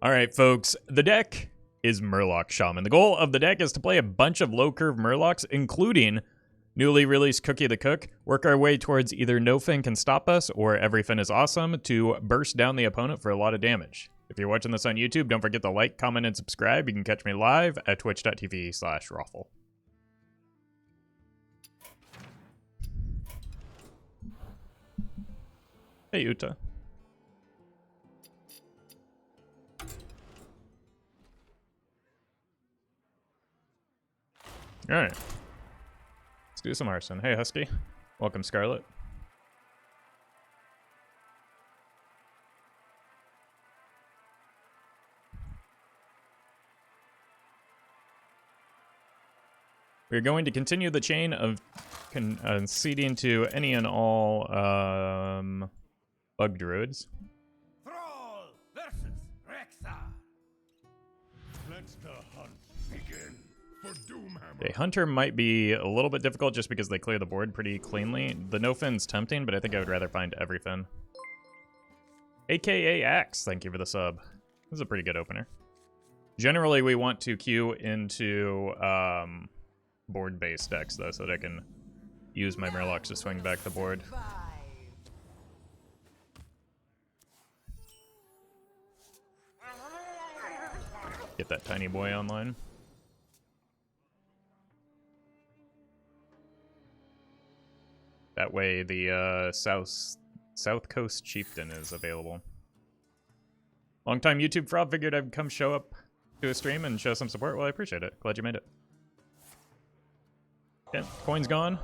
Alright folks, the deck is Murloc Shaman. The goal of the deck is to play a bunch of low-curve Murlocs, including newly released Cookie the Cook, work our way towards either Nofin Can Stop Us or Everyfin is Awesome to burst down the opponent for a lot of damage. If you're watching this on YouTube, don't forget to like, comment, and subscribe. You can catch me live at twitch.tv/Roffle. Hey, Uta. Alright. Let's do some Hearthstone. Hey, Husky. Welcome, Scarlet. We're going to continue the chain of conceding to any and all bug druids. Thrall versus Rexa. Let the hunt begin for Doomhammer. Okay, Hunter might be a little bit difficult just because they clear the board pretty cleanly. The Nofin's tempting, but I think I would rather find Everyfin. AKA Axe, thank you for the sub. This is a pretty good opener. Generally, we want to queue into board-based decks, though, so that I can use my Murlocs to swing back the board. Get that tiny boy online. That way the South Coast Chieftain is available. Longtime YouTube fraud, figured I'd come show up to a stream and show some support. Well, I appreciate it. Glad you made it. Okay, coin's gone.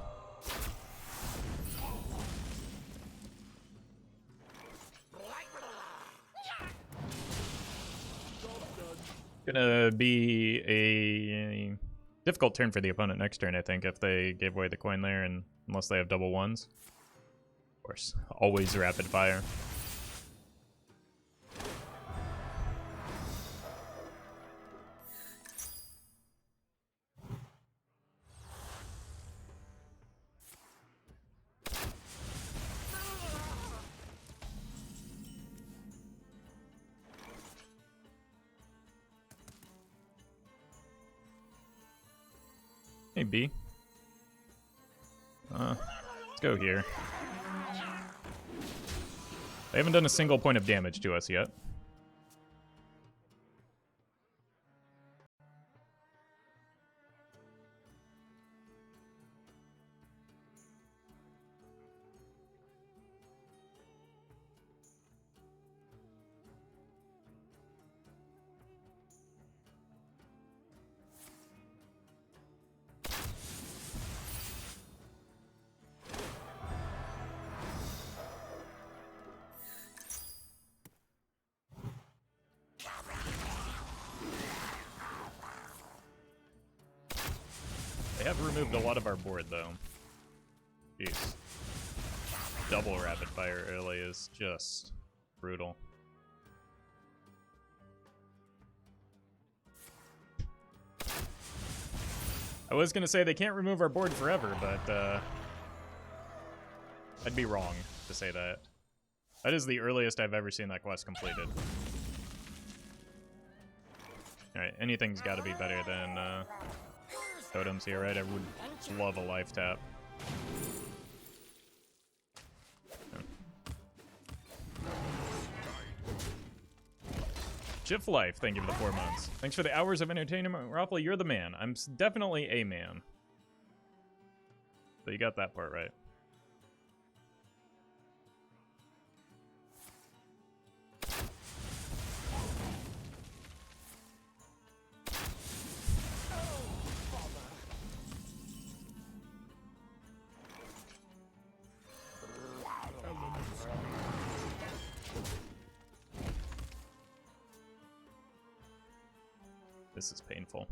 Gonna be a difficult turn for the opponent next turn, I think, if they gave away the coin there, and unless they have double ones. Of course, always rapid fire. Hey, B. Let's go here. They haven't done a single point of damage to us yet. They have removed a lot of our board, though. Jeez. Double rapid fire early is just brutal. I was gonna say they can't remove our board forever, but I'd be wrong to say that. That is the earliest I've ever seen that quest completed. Alright, anything's gotta be better than totems here, right? I would love a life tap. Jif Life, thank you for the 4 months. Thanks for the hours of entertainment. Roffle, you're the man. I'm definitely a man. So you got that part right. This is painful.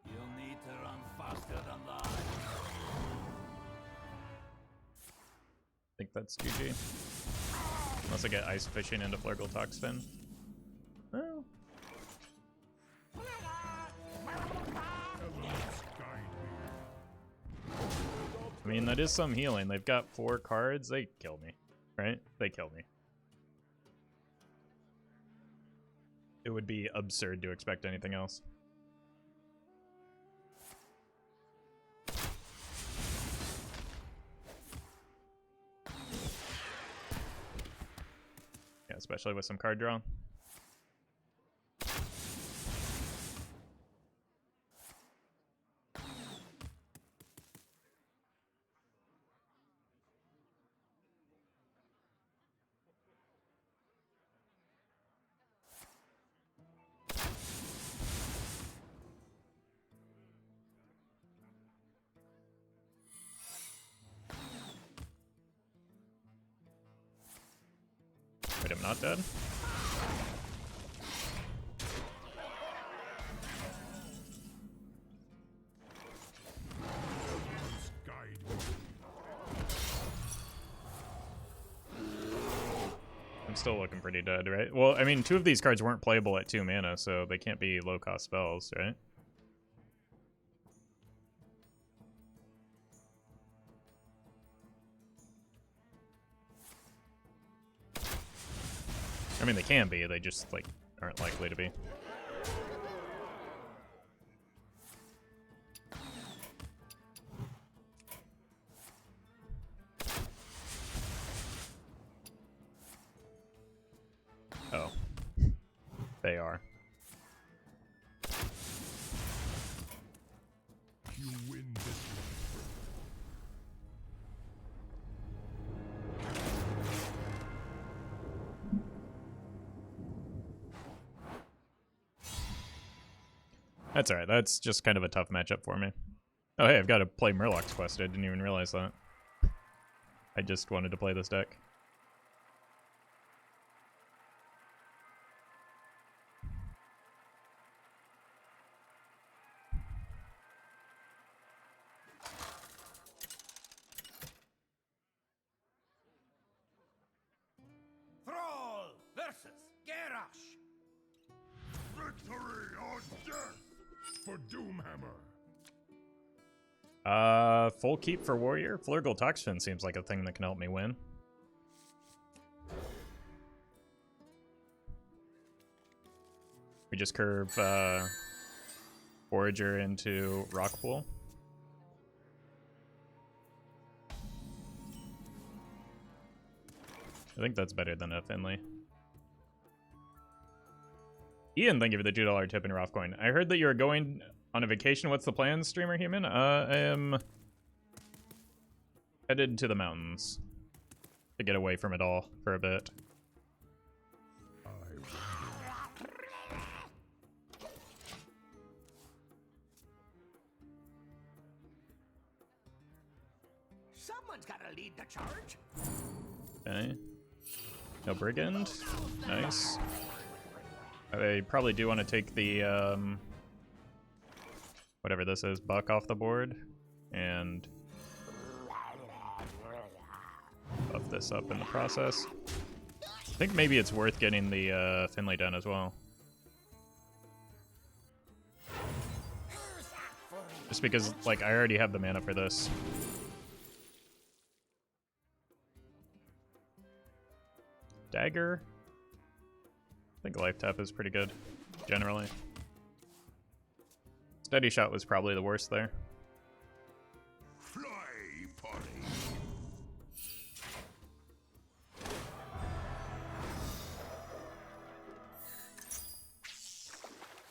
You'll need to run faster than that. I think that's GG. Unless I get ice fishing into Flurgl Toxfin. Well. I mean, that is some healing. They've got 4 cards. They kill me. right? They kill me. It would be absurd to expect anything else. Yeah, especially with some card draw. Wait, I'm not dead? I'm still looking pretty dead, right? Well, I mean, 2 of these cards weren't playable at 2 mana, so they can't be low-cost spells, right? I mean, they can be, they just, like, aren't likely to be. Oh. They are. You win this one. That's alright, that's just kind of a tough matchup for me. Oh hey, I've got to play Murloc's Quest, I didn't even realize that. I just wanted to play this deck. Thrall versus Garrosh. Victory or death for Doomhammer. Full keep for Warrior. Flurgl Toxfin seems like a thing that can help me win. We just curve Forager into Rockpool. I think that's better than a Finley. Ian, thank you for the $2 tip in Roff coin. I heard that you're going on a vacation. What's the plan, streamer human? I am headed to the mountains to get away from it all for a bit. Someone's gotta lead the charge. Okay. No Brigand. Nice. I probably do want to take the, whatever this is, Buck off the board, and buff this up in the process. I think maybe it's worth getting the Finley done as well. Just because, like, I already have the mana for this. Dagger. I think Life Tap is pretty good, generally. Steady Shot was probably the worst there. Fly, party.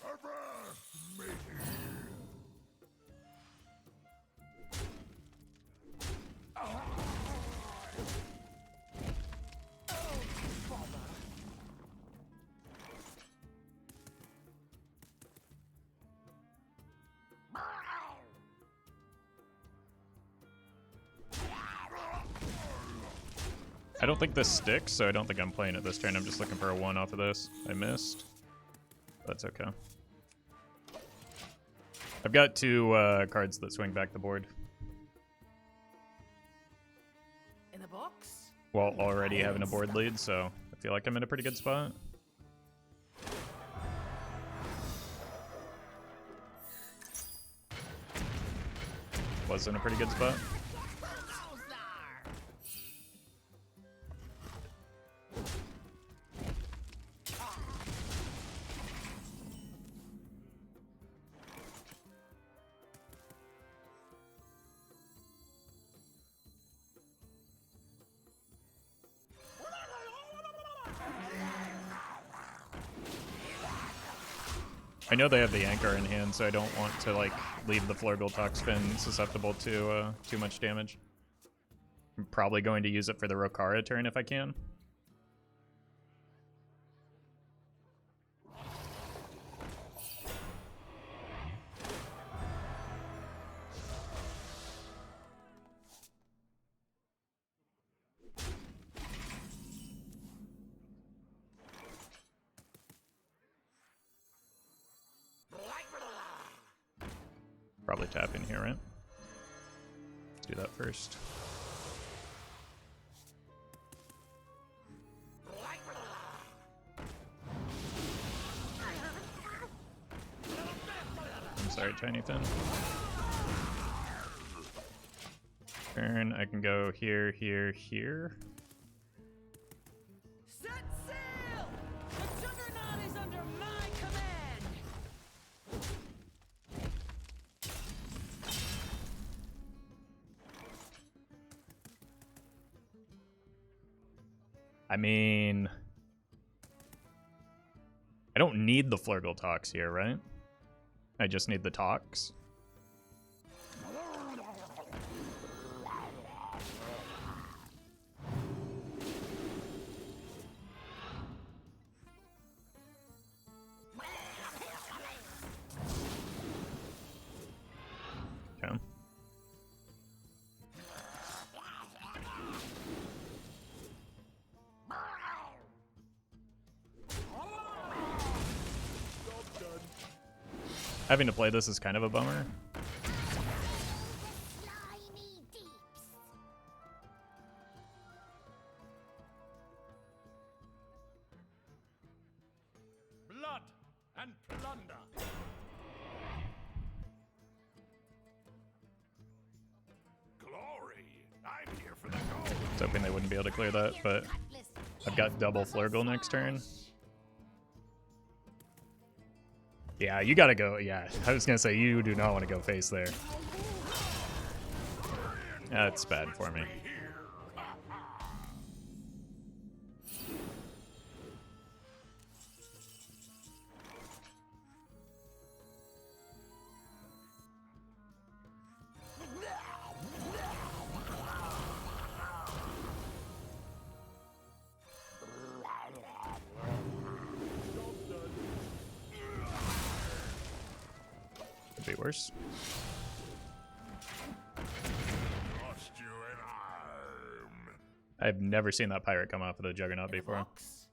Avast, matey. I don't think this sticks, so I don't think I'm playing it this turn. I'm just looking for a 1 off of this. I missed. That's okay. I've got 2 cards that swing back the board. In a box? While already having a board lead, so I feel like I'm in a pretty good spot. Was in a pretty good spot. I know they have the anchor in hand, so I don't want to like leave the Flurgl Toxfin susceptible to too much damage. I'm probably going to use it for the Rokara turn if I can. Probably tap in here, right? Do that first. I'm sorry, Tinyfin. Turn, I can go here, here, here. Set sail! The Juggernaut is under my command! I mean, I don't need the Flurgl Tox here, right? I just need the Tox. Okay. Having to play this is kind of a bummer. Slimy deeps. Blood and plunder. Glory! I'm here for the gold! I was hoping they wouldn't be able to clear that, but I've got double Flurgl next turn. Yeah, you gotta go. Yeah, I was gonna say you do not want to go face there. That's bad for me. Could be worse. Lost you an arm. I've never seen that pirate come off of the Juggernaut before. Rocks?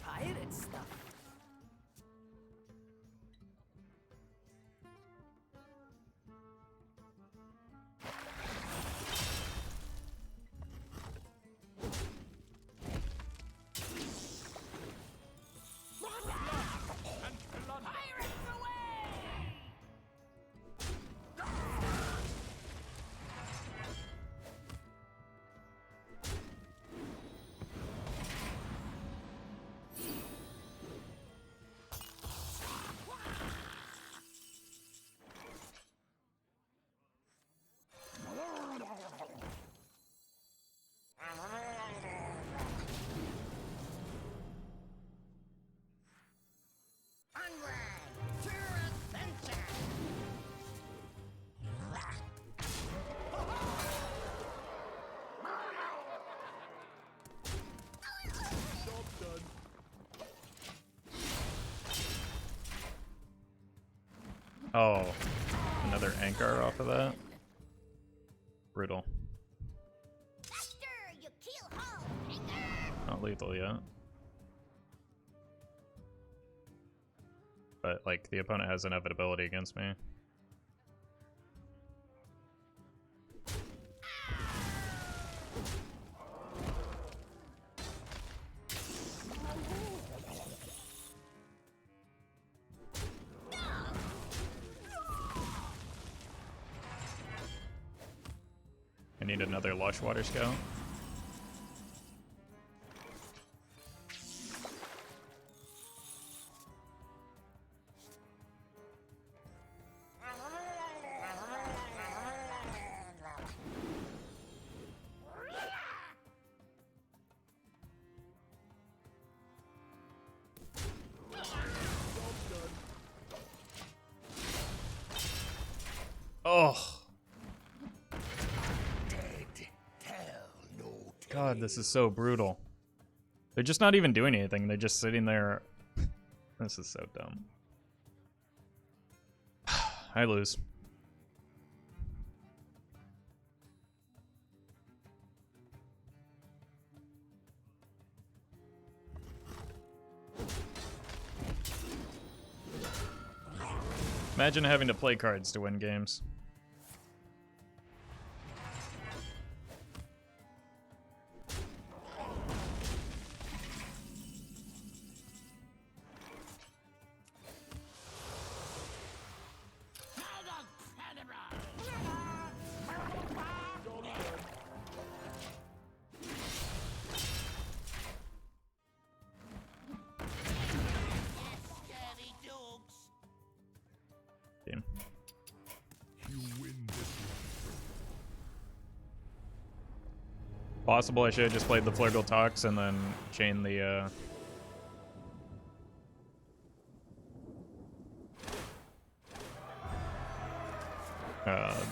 Pirate stuff. Pirates away! Onward to adventure! Oh, another anchor off of that. Brutal. Faster, you keelhaul hanger. Not lethal yet. But, like, the opponent has inevitability against me. I need another Lushwater Scout. Oh. God, this is so brutal. They're just not even doing anything. They're just sitting there. This is so dumb. I lose. Imagine having to play cards to win games. Possible I should have just played the Flurgl Tox and then chained the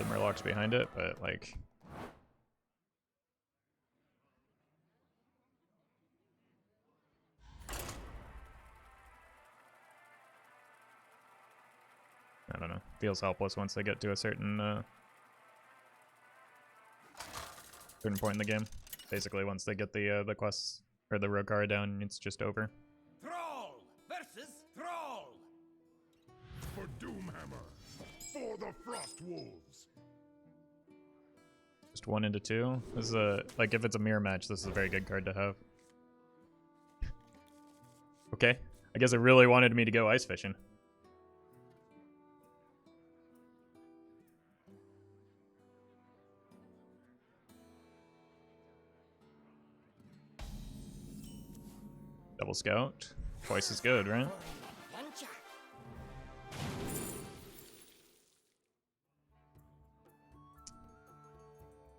Murlocs behind it, but like I don't know. Feels helpless once they get to a certain point in the game. Basically, once they get the quests or the rogue card down, it's just over. Thrall versus Thrall. For Doomhammer. For the Frost Wolves. Just 1 into 2. This is a like if it's a mirror match, this is a very good card to have. Okay, I guess it really wanted me to go ice fishing. Double Scout. Twice as good, right?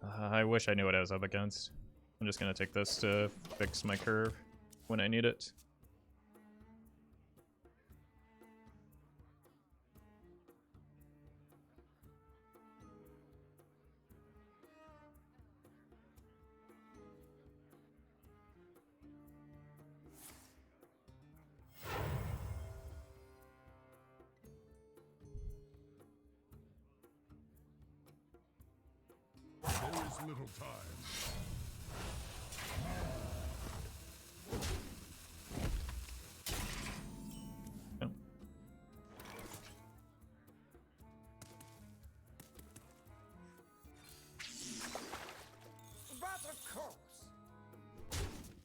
I wish I knew what I was up against. I'm just gonna take this to fix my curve when I need it. There is little time.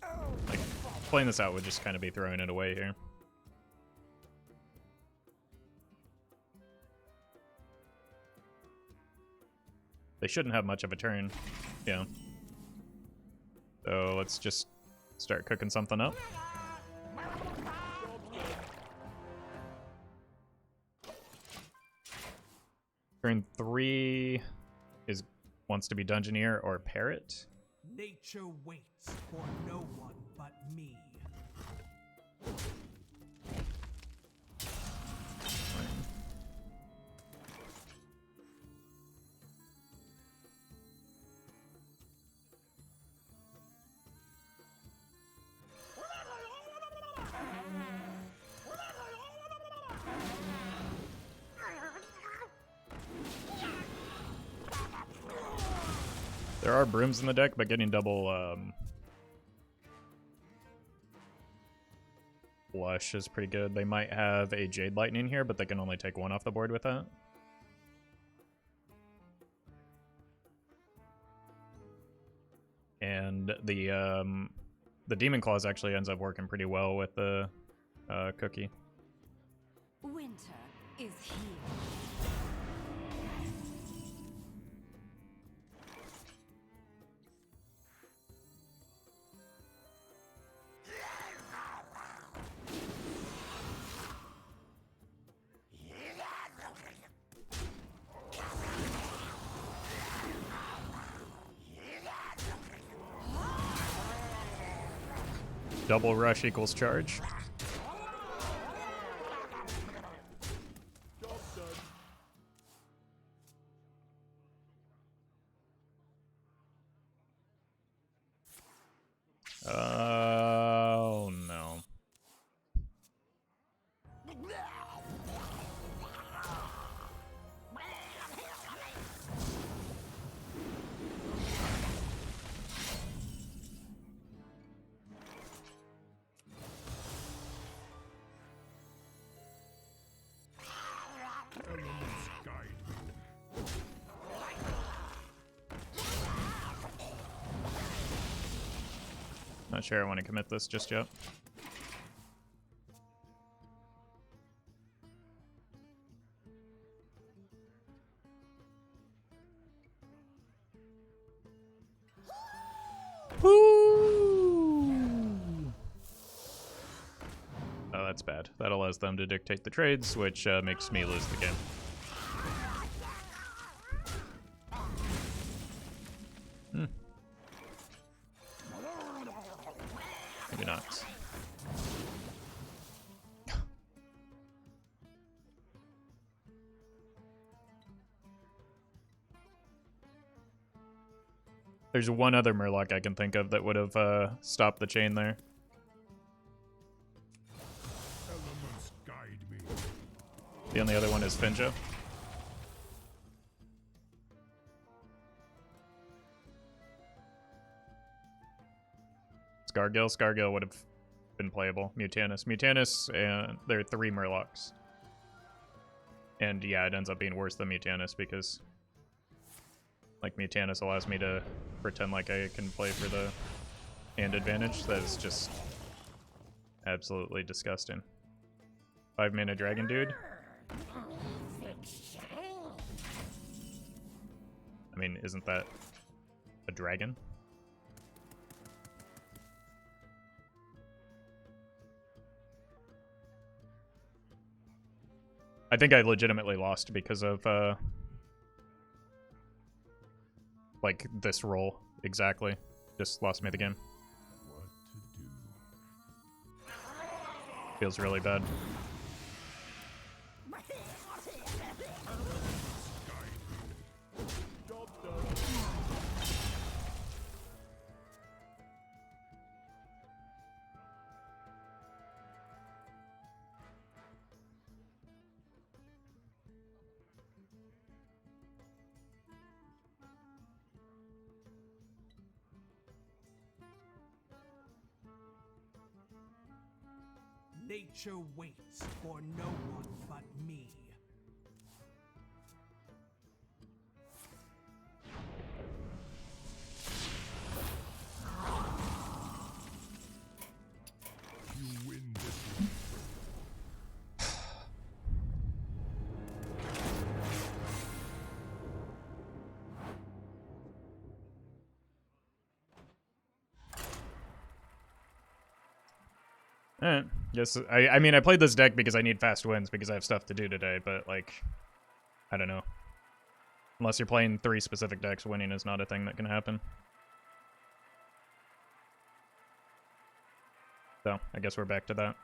Oh. Like, playing this out would just kind of be throwing it away here. They shouldn't have much of a turn, yeah. So let's just start cooking something up. Turn 3 is wants to be Dungeoneer or Parrot. Nature waits for no one but me. There are brooms in the deck, but getting double Blush is pretty good. They might have a Jade Lightning here, but they can only take 1 off the board with that. And the Demon Claws actually ends up working pretty well with the Cookie. Winter is here. Double rush equals charge. Oh no. Elements guide me. Not sure I want to commit this just yet. Oh, that's bad. That allows them to dictate the trades, which makes me lose the game. Maybe not. There's one other Murloc I can think of that would have stopped the chain there. Elements guide me. The only other one is Finjo. Scargill would have been playable. Mutanus, and there are 3 Murlocs. And yeah, it ends up being worse than Mutanus because, like, Mutanus allows me to pretend like I can play for the hand advantage. That is just absolutely disgusting. 5-mana dragon dude. I mean, isn't that a dragon? I think I legitimately lost because of, like, this roll. Exactly. Just lost me the game. What to do? Feels really bad. Nature waits for no one but me. You win this one. Alright. Yes, I mean, I played this deck because I need fast wins because I have stuff to do today, but, like, I don't know. Unless you're playing 3 specific decks, winning is not a thing that can happen. So, I guess we're back to that.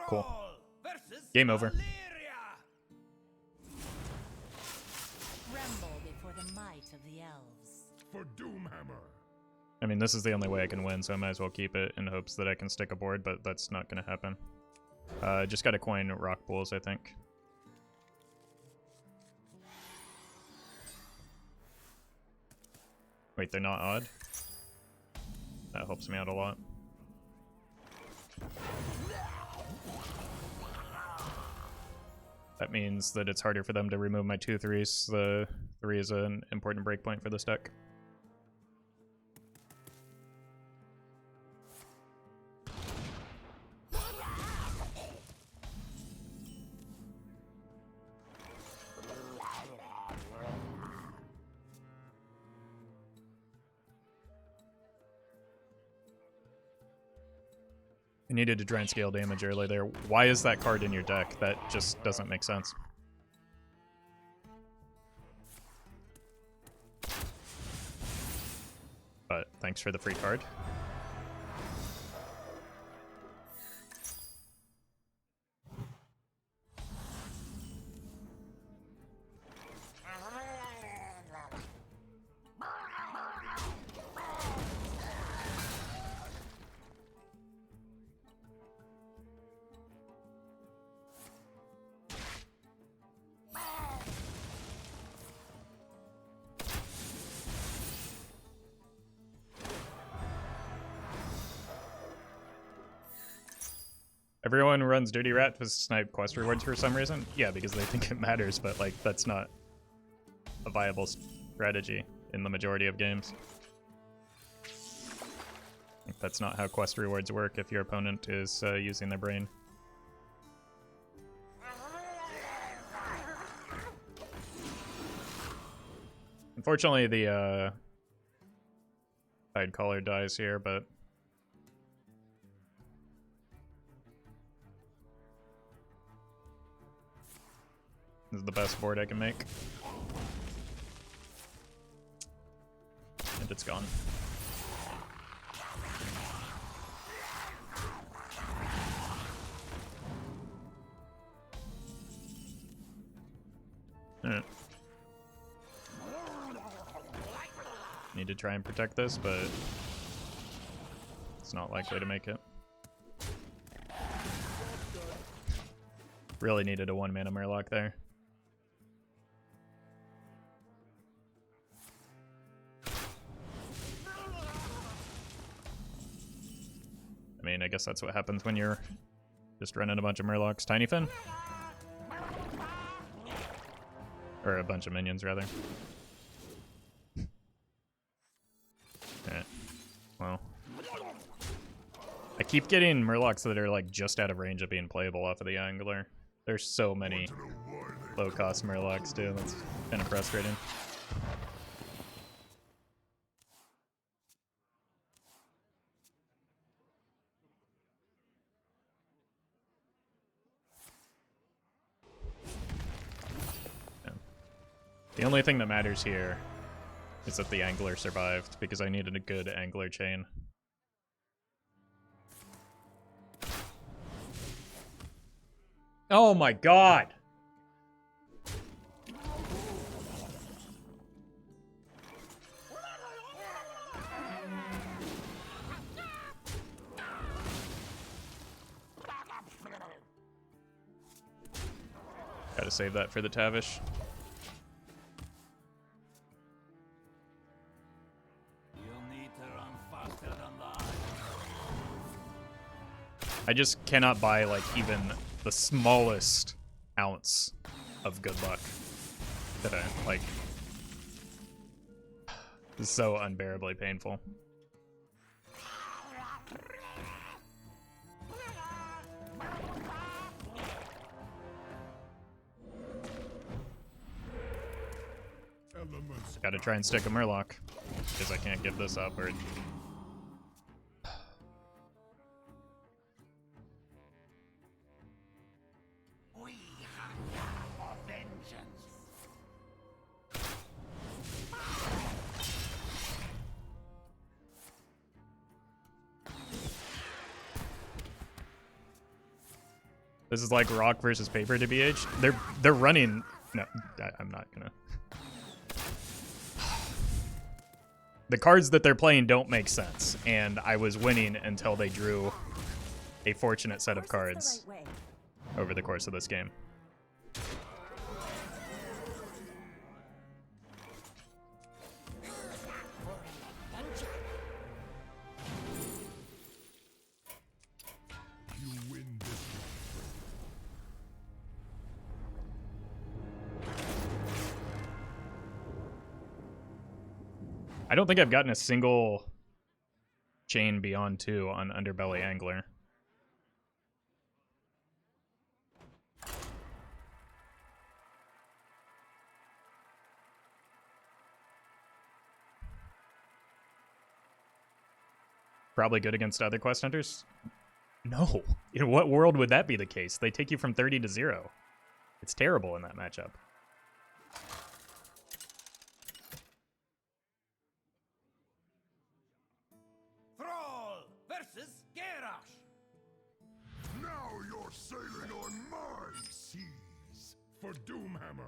Cool. Game over. Tremble before the might of the elves. For Doomhammer. I mean, this is the only way I can win, so I might as well keep it in hopes that I can stick a board, but that's not going to happen. Just got to coin Rockpools, I think. Wait, they're not odd? That helps me out a lot. That means that it's harder for them to remove my 2/3s. The 3 is an important breakpoint for this deck. I needed to try and scale damage early there. Why is that card in your deck? That just doesn't make sense. But thanks for the free card. Everyone runs Dirty Rat to snipe quest rewards for some reason. Yeah, because they think it matters, but like that's not a viable strategy in the majority of games. That's not how quest rewards work if your opponent is using their brain. Unfortunately, the Tidecaller dies here, but this is the best board I can make. And it's gone. Alright. Need to try and protect this, but it's not likely to make it. Really needed a 1-mana Murloc there. I mean, I guess that's what happens when you're just running a bunch of Murlocs. Tinyfin? Or a bunch of minions, rather. Alright. Well. I keep getting Murlocs that are like just out of range of being playable off of the Angler. There's so many low-cost Murlocs, too. That's kind of frustrating. The only thing that matters here is that the Angler survived, because I needed a good Angler chain. Oh my god! Gotta save that for the Tavish. I just cannot buy, like, even the smallest ounce of good luck today. Like, this is so unbearably painful. Gotta try and stick a Murloc, because I can't give this up, or... This is like rock versus paper to BH. They're running. No, I'm not gonna. The cards that they're playing don't make sense, and I was winning until they drew a fortunate set of cards over the course of this game. I don't think I've gotten a single chain beyond 2 on Underbelly Angler. Probably good against other quest hunters? No. In what world would that be the case? They take you from 30 to 0. It's terrible in that matchup. Now you're sailing on my seas for Doomhammer.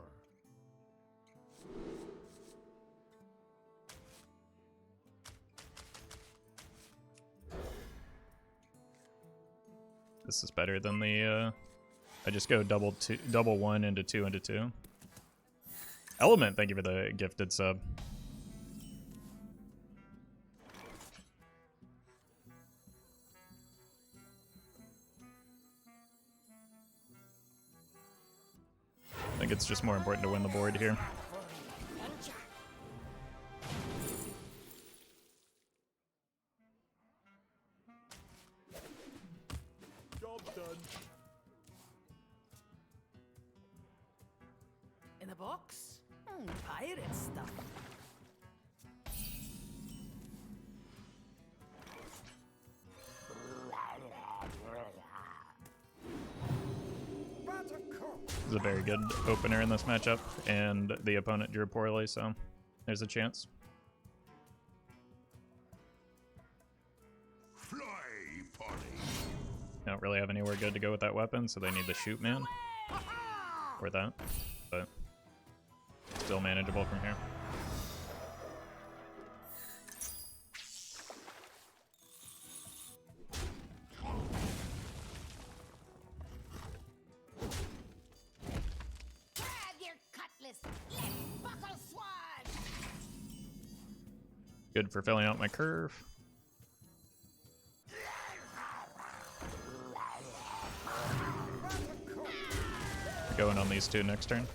This is better than the, I just go double 1 into 2 into 2. Element, thank you for the gifted sub. think it's just more important to win the board here. Job done. In a box? Pirate stuff. This is a very good opener in this matchup, and the opponent drew poorly, so there's a chance. Fly, Polly. Don't really have anywhere good to go with that weapon, so they need the shoot man. Or that. But still manageable from here. Grab your cutlass. Let's buckle swords. Good for filling out my curve. Going on these two next turn.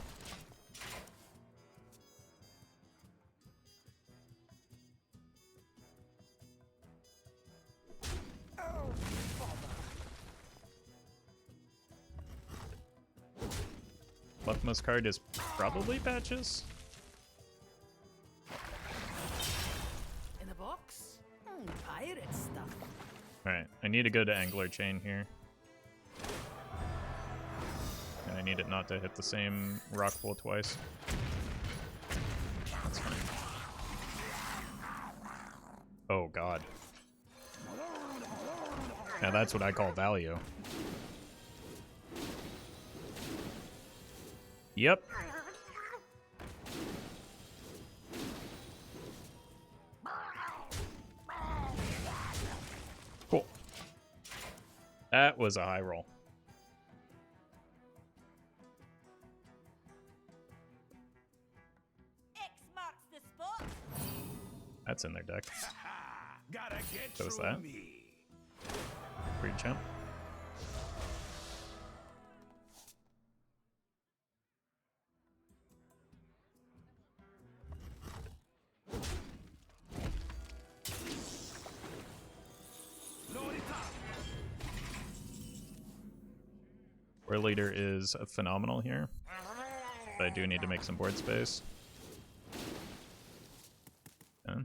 Leftmost card is probably Patches. In a box? Pirate stuff. Alright, I need a good angler chain here. And I need it not to hit the same rockpool twice. That's fine. Oh god. Now that's what I call value. Yep. Cool. That was a high roll. X marks the spot. That's in their deck. Gotta get So is through that? me. Free champ. Warleader is phenomenal here, but I do need to make some board space. Okay.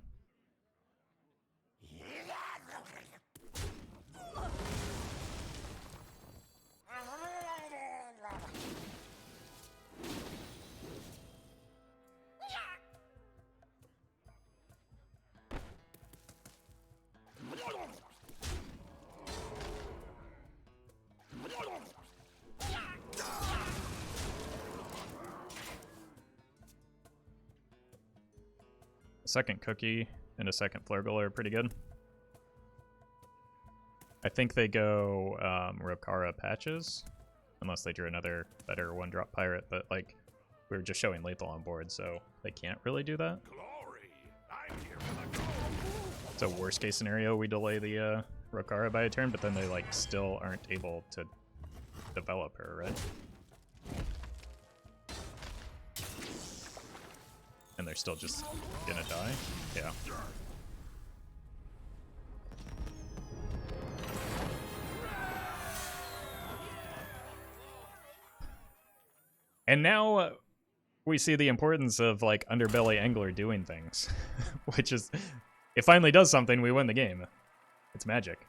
A second cookie and a second Flurgl are pretty good. I think they go Rokara Patches, unless they drew another better one-drop pirate, but like we were just showing lethal on board, so they can't really do that. Glory. I'm here for the gold. So worst case scenario, we delay the Rokara by a turn, but then they like still aren't able to develop her, right? And they're still just gonna die? Yeah. And now we see the importance of like Underbelly Angler doing things, which is, it finally does something, we win the game. It's magic.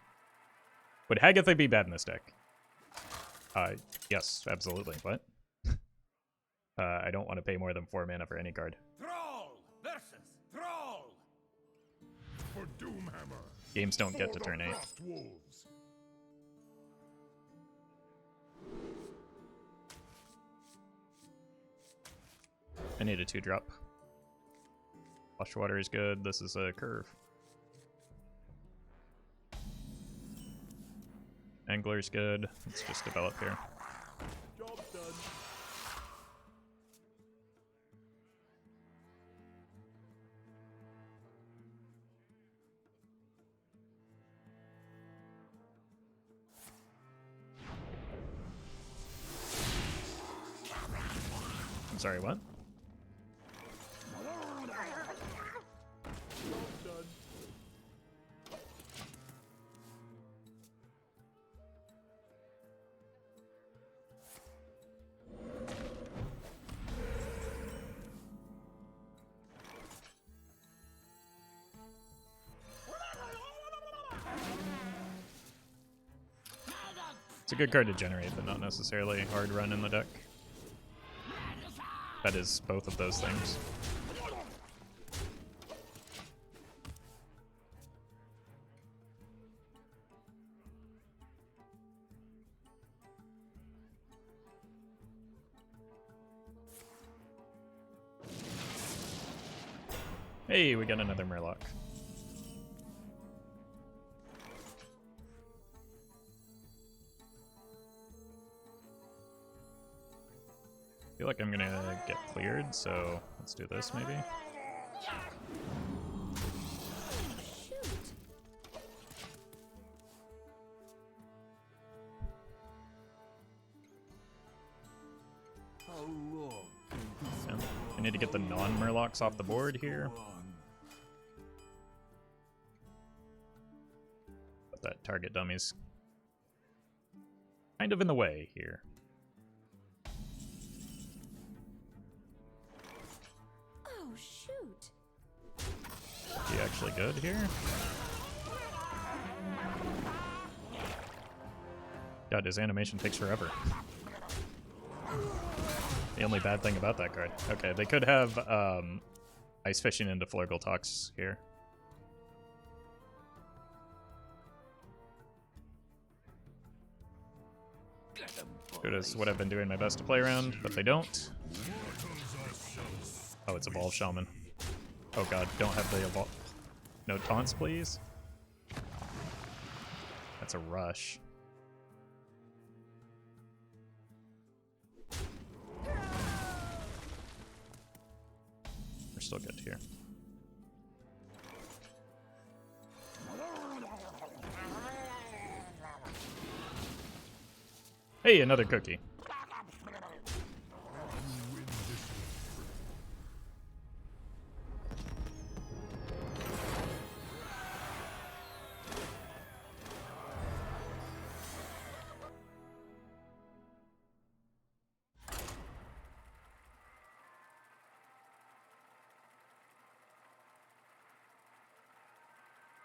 Would Hagatha be bad in this deck? Yes, absolutely. What? I don't want to pay more than 4 mana for any card. Thrall versus Thrall. For Doomhammer. Games don't get to For the turn 8. Frost Wolves. I need a 2-drop. Lushwater is good. This is a curve. Angler's good. Let's just develop here. Job done. Sorry, what? It's a good card to generate, but not necessarily hard run in the deck. That is both of those things. Hey, we got another Murloc. I feel like I'm gonna get cleared, so let's do this maybe. Yeah. I need to get the non-Murlocs off the board here. But that target dummy's kind of in the way here. Oh, shoot. Is he actually good here? God, his animation takes forever. The only bad thing about that card. Okay, they could have Ice Fishing into Flurgl Tox here. Good as what I've been doing my best to play around, but they don't. Oh, it's Evolve Shaman. Oh god, don't have the Evolve. No taunts, please. That's a rush. We're still good here. Hey, another cookie.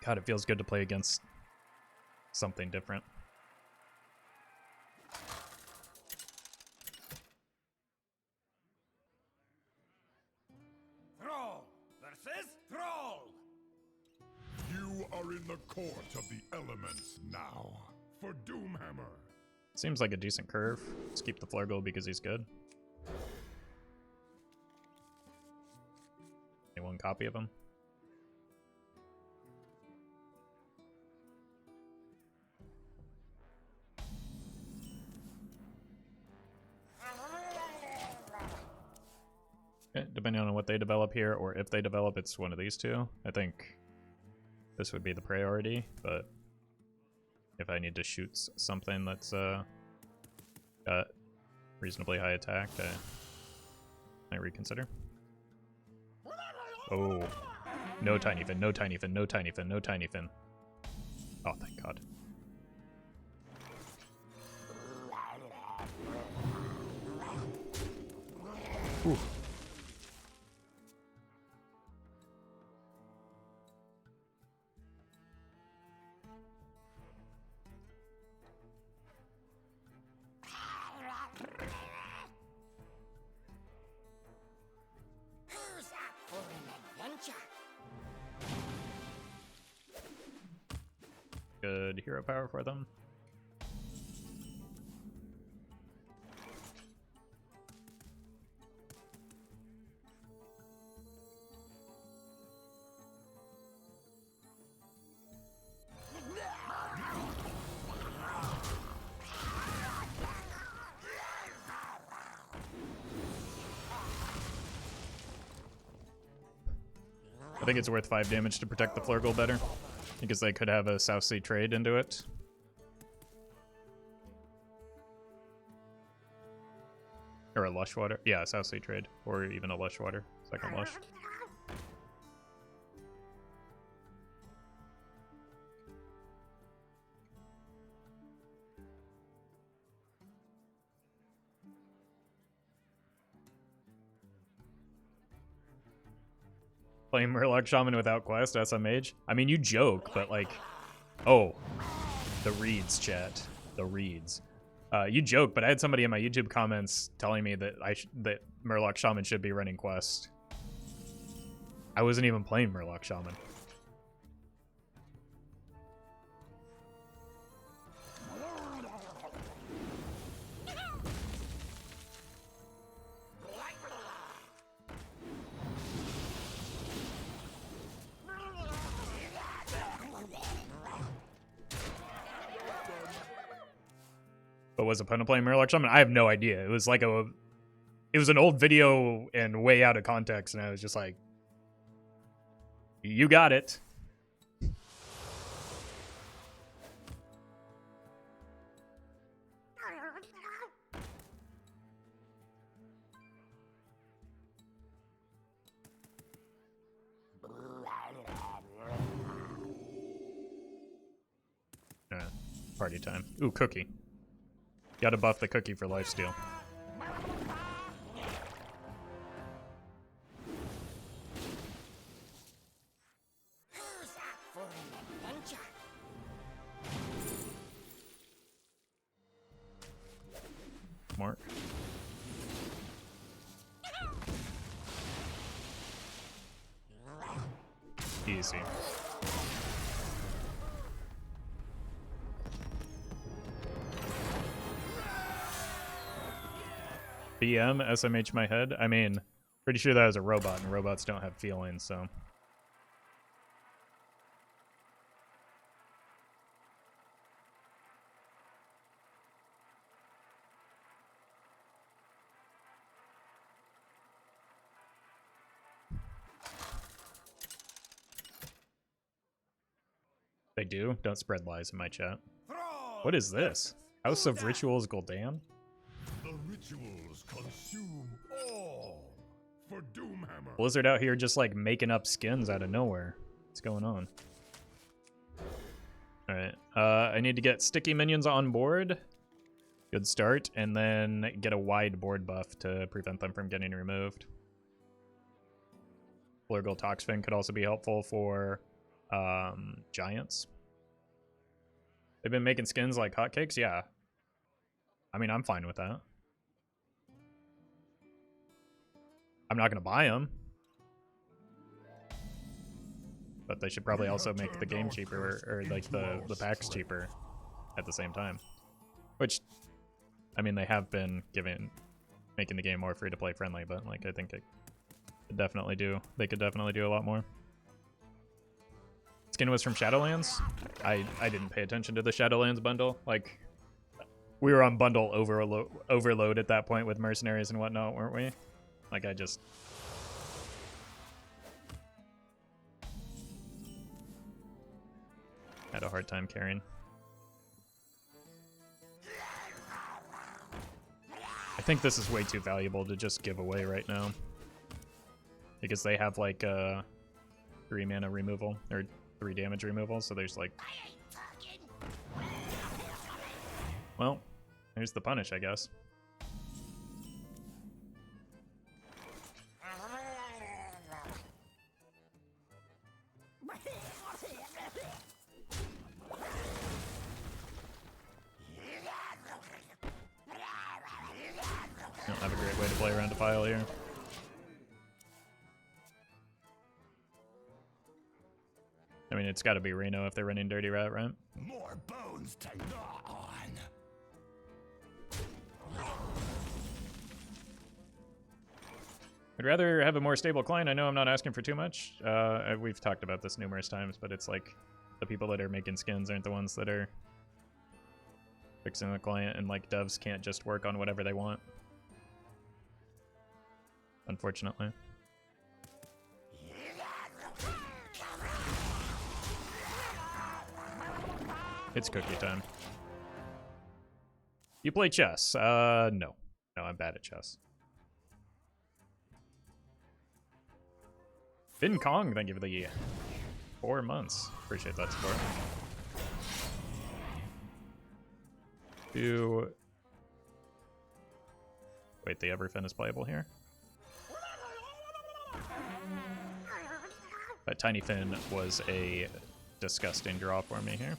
God, it feels good to play against something different. Thrall versus Thrall. You are in the court of the elements now. For Doomhammer. Seems like a decent curve. Let's keep the Flurgl because he's good. Only one copy of him. Depending on what they develop here, or if they develop, it's one of these two. I think this would be the priority, but if I need to shoot something that's got reasonably high attack, I might reconsider. Oh, no Tinyfin, no Tinyfin, no Tinyfin, no Tinyfin. Oh, thank God. Ooh. Who's up for an adventure? Good hero power for them. I think it's worth 5 damage to protect the Flurgl better, because they could have a South Sea trade into it. Or a Lushwater. Yeah, South Sea trade. Or even a Lushwater. Second Lush. Playing Murloc Shaman without quest, SMH. I mean, you joke, but like, oh, the reads, chat, the reads. You joke, but I had somebody in my YouTube comments telling me that that Murloc Shaman should be running quest. I wasn't even playing Murloc Shaman. But was opponent playing Murloc Shaman? I have no idea. It was like it was an old video and way out of context, and I was just like, you got it. Party time. Ooh, cookie. Gotta buff the cookie for lifesteal. Who's up for an adventure? Mark. Easy. BM, SMH my head. I mean, pretty sure that was a robot, and robots don't have feelings, so. They do? Don't spread lies in my chat. What is this? House of Rituals Gul'dan? The rituals consume all for Doomhammer. Blizzard out here just like making up skins out of nowhere. What's going on? Alright, I need to get sticky minions on board. Good start. And then get a wide board buff to prevent them from getting removed. Flurgl Toxfin could also be helpful for giants. They've been making skins like hotcakes? Yeah. I mean, I'm fine with that. I'm not going to buy them. But they should probably also make the game cheaper, or like the packs cheaper at the same time. Which, I mean, they have been making the game more free-to-play friendly, but like I think it could definitely do. They could definitely do a lot more. Skin was from Shadowlands. I didn't pay attention to the Shadowlands bundle. Like, we were on bundle overload at that point with mercenaries and whatnot, weren't we? Like, I just... had a hard time carrying. I think this is way too valuable to just give away right now. Because they have like 3 mana removal, or 3 damage removal, so there's like... Well, there's the punish, I guess. Don't have a great way to play around a pile here. I mean, it's got to be Reno if they're running Dirty Rat, right? More bones to gnaw on. I'd rather have a more stable client. I know I'm not asking for too much. We've talked about this numerous times, but it's like the people that are making skins aren't the ones that are fixing the client, and like devs can't just work on whatever they want. Unfortunately. It's cookie time. You play chess? No. No, I'm bad at chess. Finn Kong, thank you for the 4 months. Appreciate that support. Wait, the Everyfin is playable here? That Tinyfin was a disgusting draw for me here.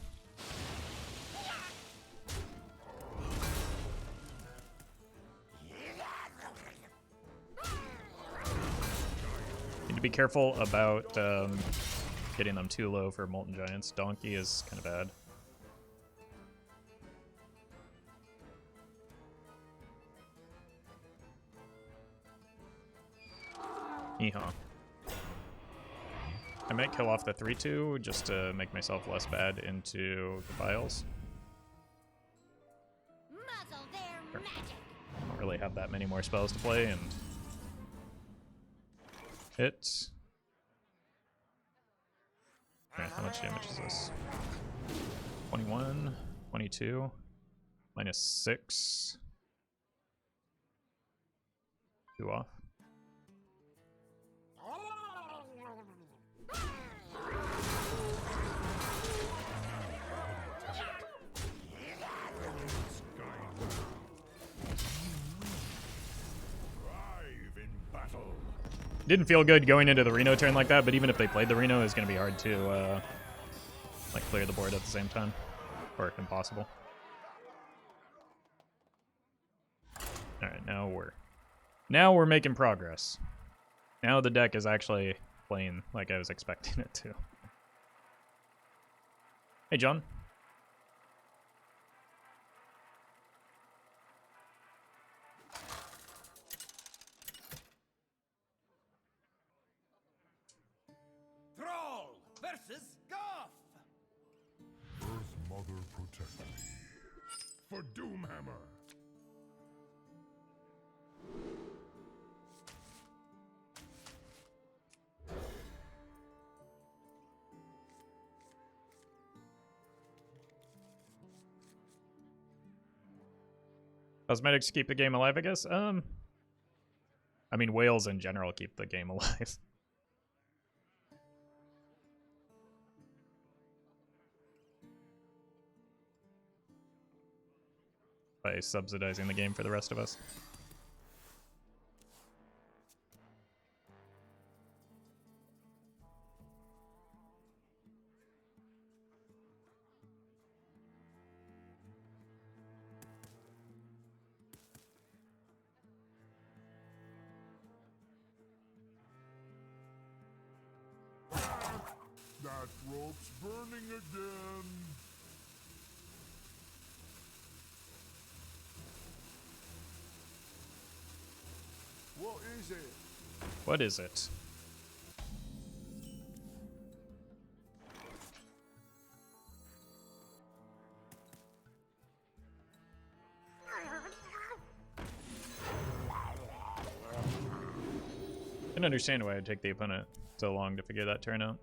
Need to be careful about getting them too low for Molten Giants. Donkey is kind of bad. Yeehaw. I might kill off the 3-2 just to make myself less bad into the files. Muzzle their magic. I don't really have that many more spells to play, and hit. Alright, how much damage is this? 21, 22, minus 6. 2 off. Didn't feel good going into the Reno turn like that, but even if they played the Reno, it's going to be hard to like clear the board at the same time, or impossible. All right, now we're making progress. Now the deck is actually playing like I was expecting it to. Hey, John. Thrall versus Goff. Earth Mother protect me. For Doomhammer. Cosmetics keep the game alive, I guess. I mean, whales in general keep the game alive. By subsidizing the game for the rest of us. That rope's burning again. What is it? What is it? I can understand why it'd take the opponent so long to figure that turn out.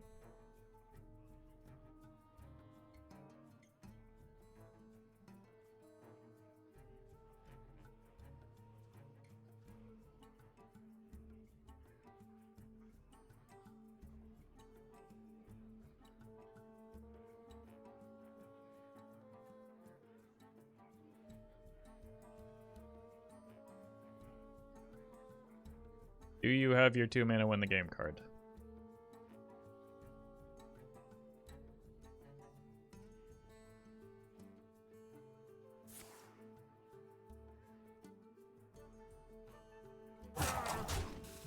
Do you have your 2 mana win the game card?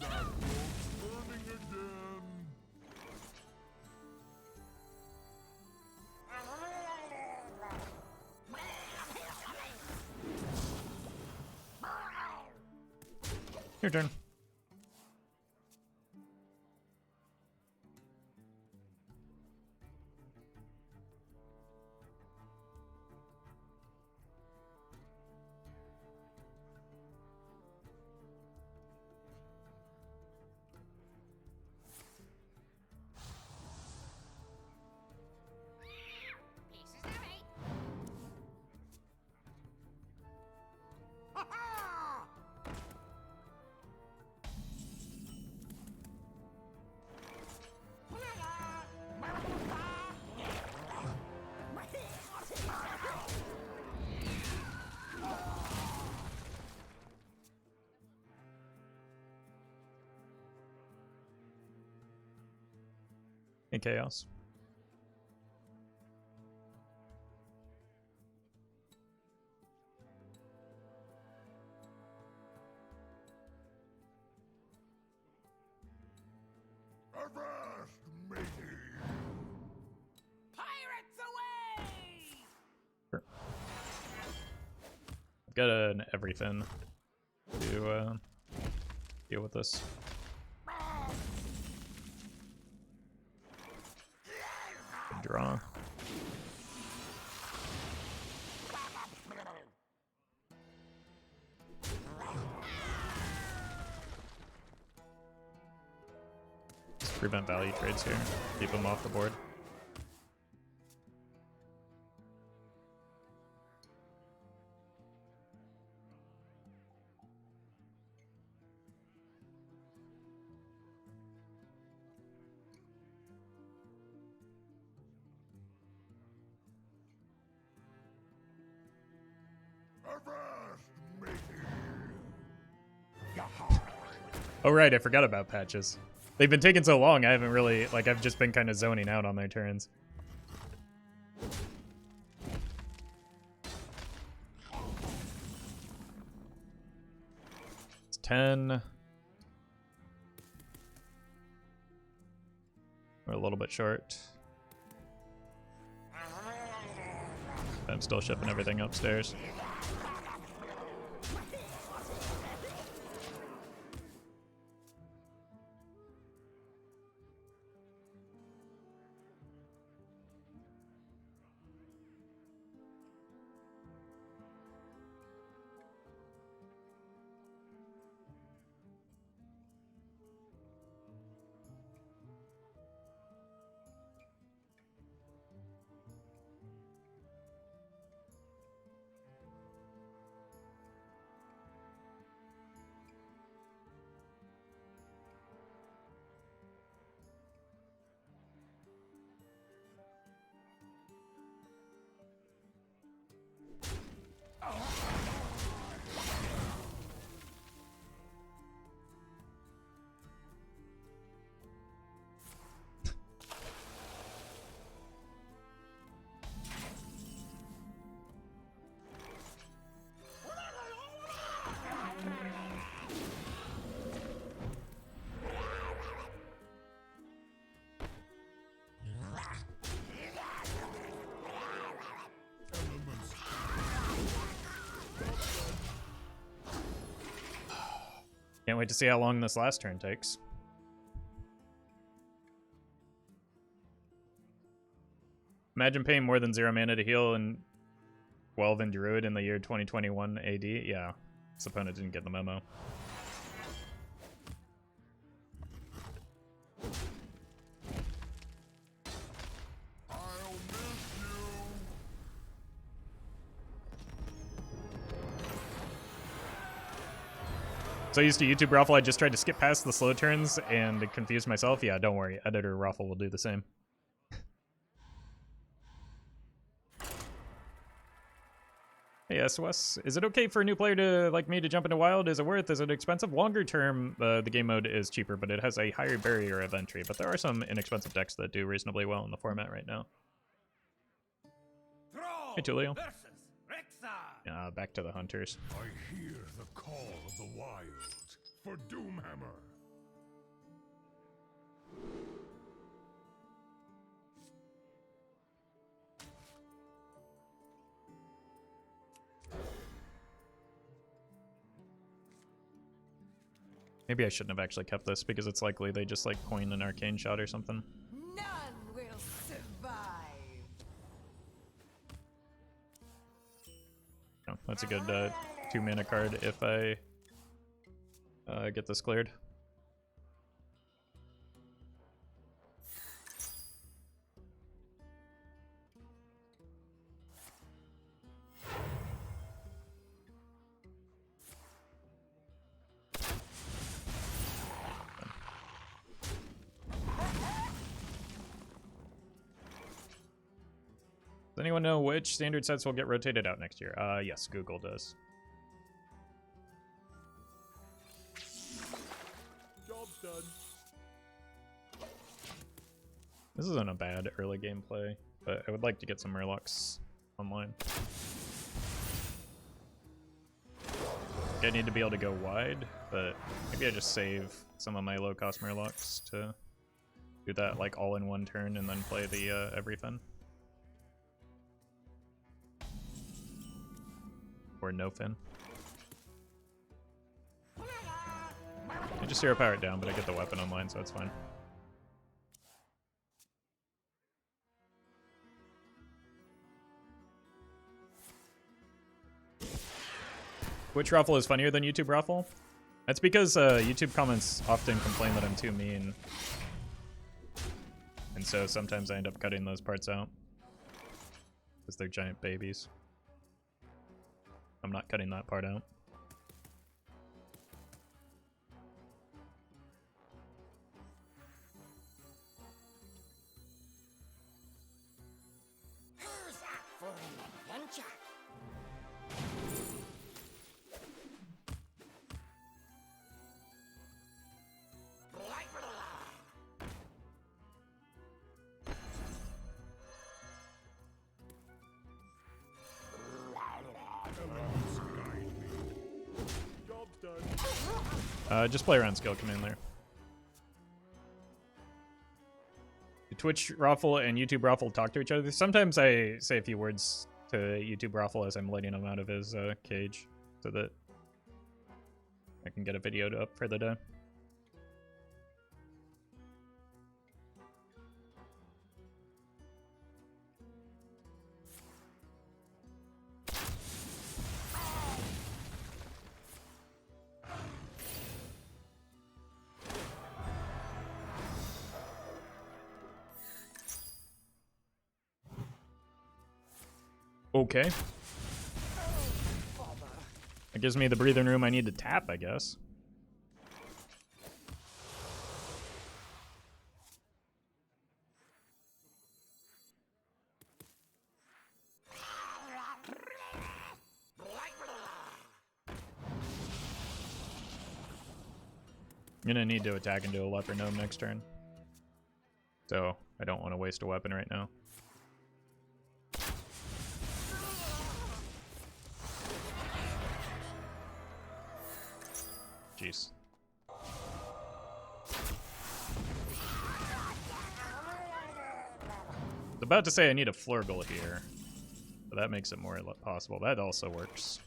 That rope's burning again. Your turn. Pieces of 8. in Chaos. Avast, matey! Pirates away! Sure. I've got an Everyfin to deal with this. Good draw. Just prevent value trades here. Keep them off the board. Avast, matey! Oh right, I forgot about patches. They've been taking so long, I haven't really, like, I've just been kind of zoning out on their turns. It's 10. We're a little bit short. I'm still shipping everything upstairs. Can't wait to see how long this last turn takes. Imagine paying more than 0 mana to heal and 12 in Druid in the year 2021 AD. Yeah, this opponent didn't get the memo. I'll miss you! So I used to YouTube Roffle, I just tried to skip past the slow turns and confused myself. Yeah, don't worry, editor Roffle will do the same. Hey SOS, is it okay for a new player to like me to jump into Wild? Is it worth? Is it expensive? Longer term, the game mode is cheaper, but it has a higher barrier of entry. But there are some inexpensive decks that do reasonably well in the format right now. Throw Hey Tulio. versus Rexa. Back to the Hunters. I hear the call of the wilds for Doomhammer. Maybe I shouldn't have actually kept this because it's likely they just like coin an arcane shot or something. None will survive. No, that's a good 2 mana card if I get this cleared. Does anyone know which standard sets will get rotated out next year? Yes, Google does. Job's done. This isn't a bad early gameplay, but I would like to get some Murlocs online. I need to be able to go wide, but maybe I just save some of my low-cost Murlocs to do that like all in one turn and then play the Everyfin. Or Nofin. I just zero power it down, but I get the weapon online, so it's fine. Which Roffle is funnier than YouTube Roffle? That's because YouTube comments often complain that I'm too mean. And so sometimes I end up cutting those parts out. Because they're giant babies. I'm not cutting that part out. Who's up for an adventure? Just play around skill command there. Twitch Roffle and YouTube Roffle talk to each other. Sometimes I say a few words to YouTube Roffle as I'm letting him out of his cage so that I can get a video up for the day. Okay. That gives me the breathing room I need to tap, I guess. I'm gonna need to attack into a leopard gnome next turn. So, I don't want to waste a weapon right now. Jeez. I was about to say I need a Flurgl here, but that makes it more possible. That also works.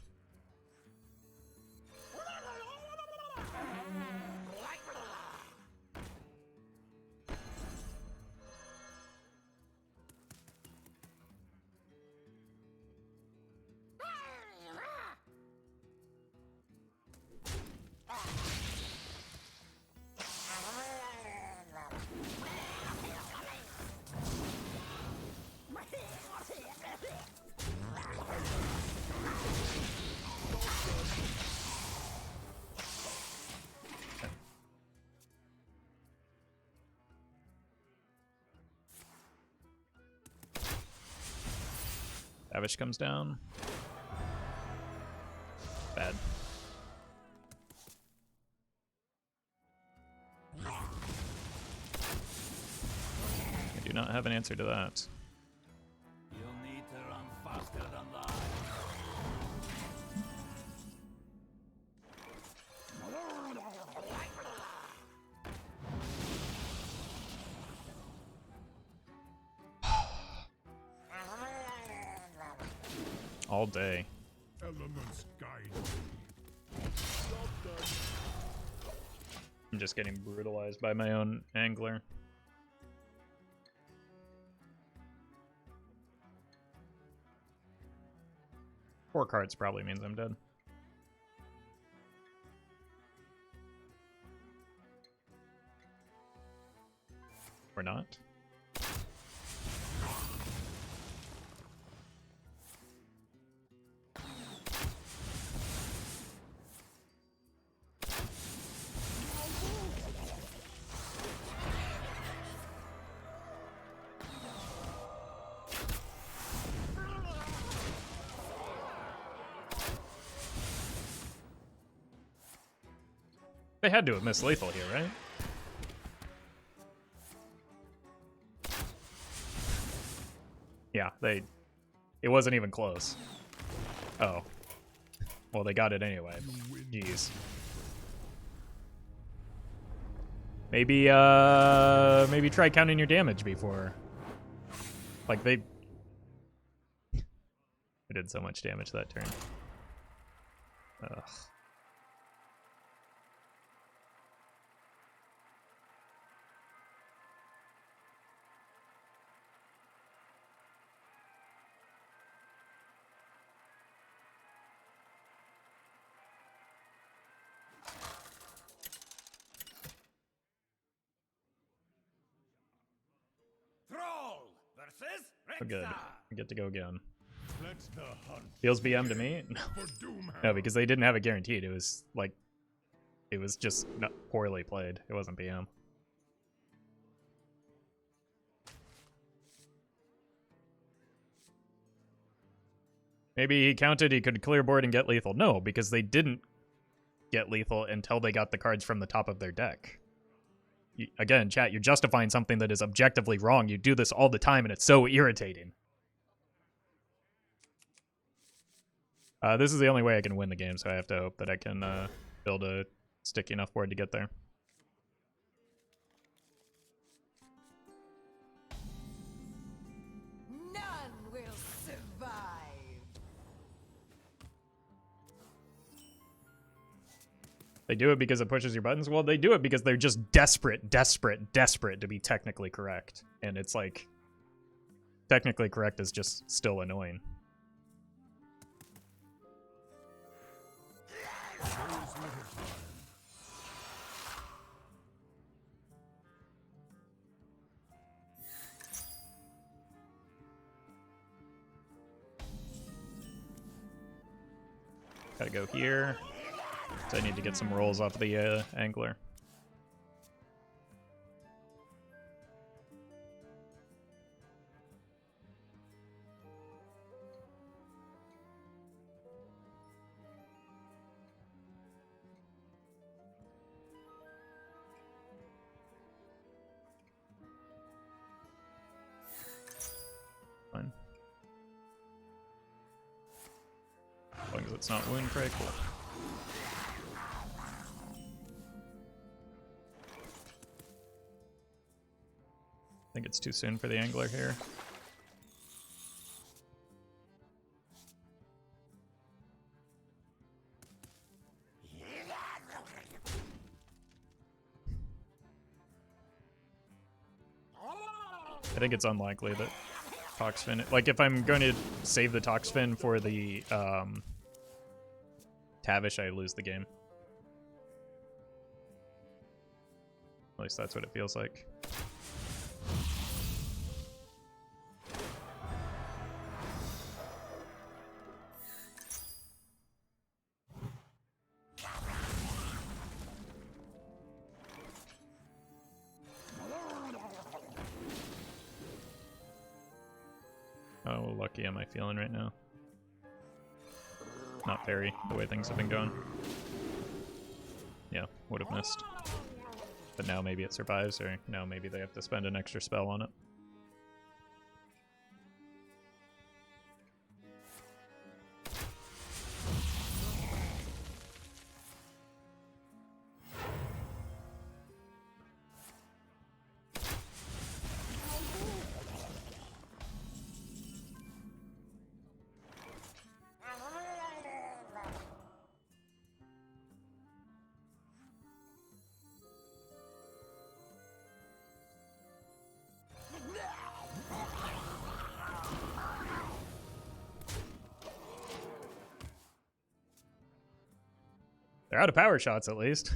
Avish comes down. Bad. I do not have an answer to that. You'll need to run faster than that. All day. Elements guide me. I'm just getting brutalized by my own angler. 4 cards probably means I'm dead. Or not. They had to have missed lethal here, right? It wasn't even close. Oh. Well, they got it anyway. Jeez. Maybe try counting your damage before. Like, they did so much damage that turn. Ugh. Thrall versus Oh, good. Rexa. I get to go again. Let the hunt Feels BM to me? for Doomhammer. No, because they didn't have it guaranteed. It was like, it was just not poorly played. It wasn't BM. Maybe he counted he could clear board and get lethal. No, because they didn't get lethal until they got the cards from the top of their deck. Again, chat, you're justifying something that is objectively wrong. You do this all the time, and it's so irritating. This is the only way I can win the game, so I have to hope that I can build a sticky enough board to get there. None will survive. They do it because it pushes your buttons? Well, they do it because they're just desperate to be technically correct. And it's like, technically correct is just still annoying. Gotta go here. So I need to get some rolls off the angler. Fine. As long as it's not wound prey, cool. I think it's too soon for the angler here. I think it's unlikely that Toxfin... Like, if I'm going to save the Toxfin for the Tavish, I lose the game. At least that's what it feels like. How lucky am I feeling right now? Not very, the way things have been going. Yeah, would have missed. But now maybe it survives, or now maybe they have to spend an extra spell on it. They're out of power shots, at least.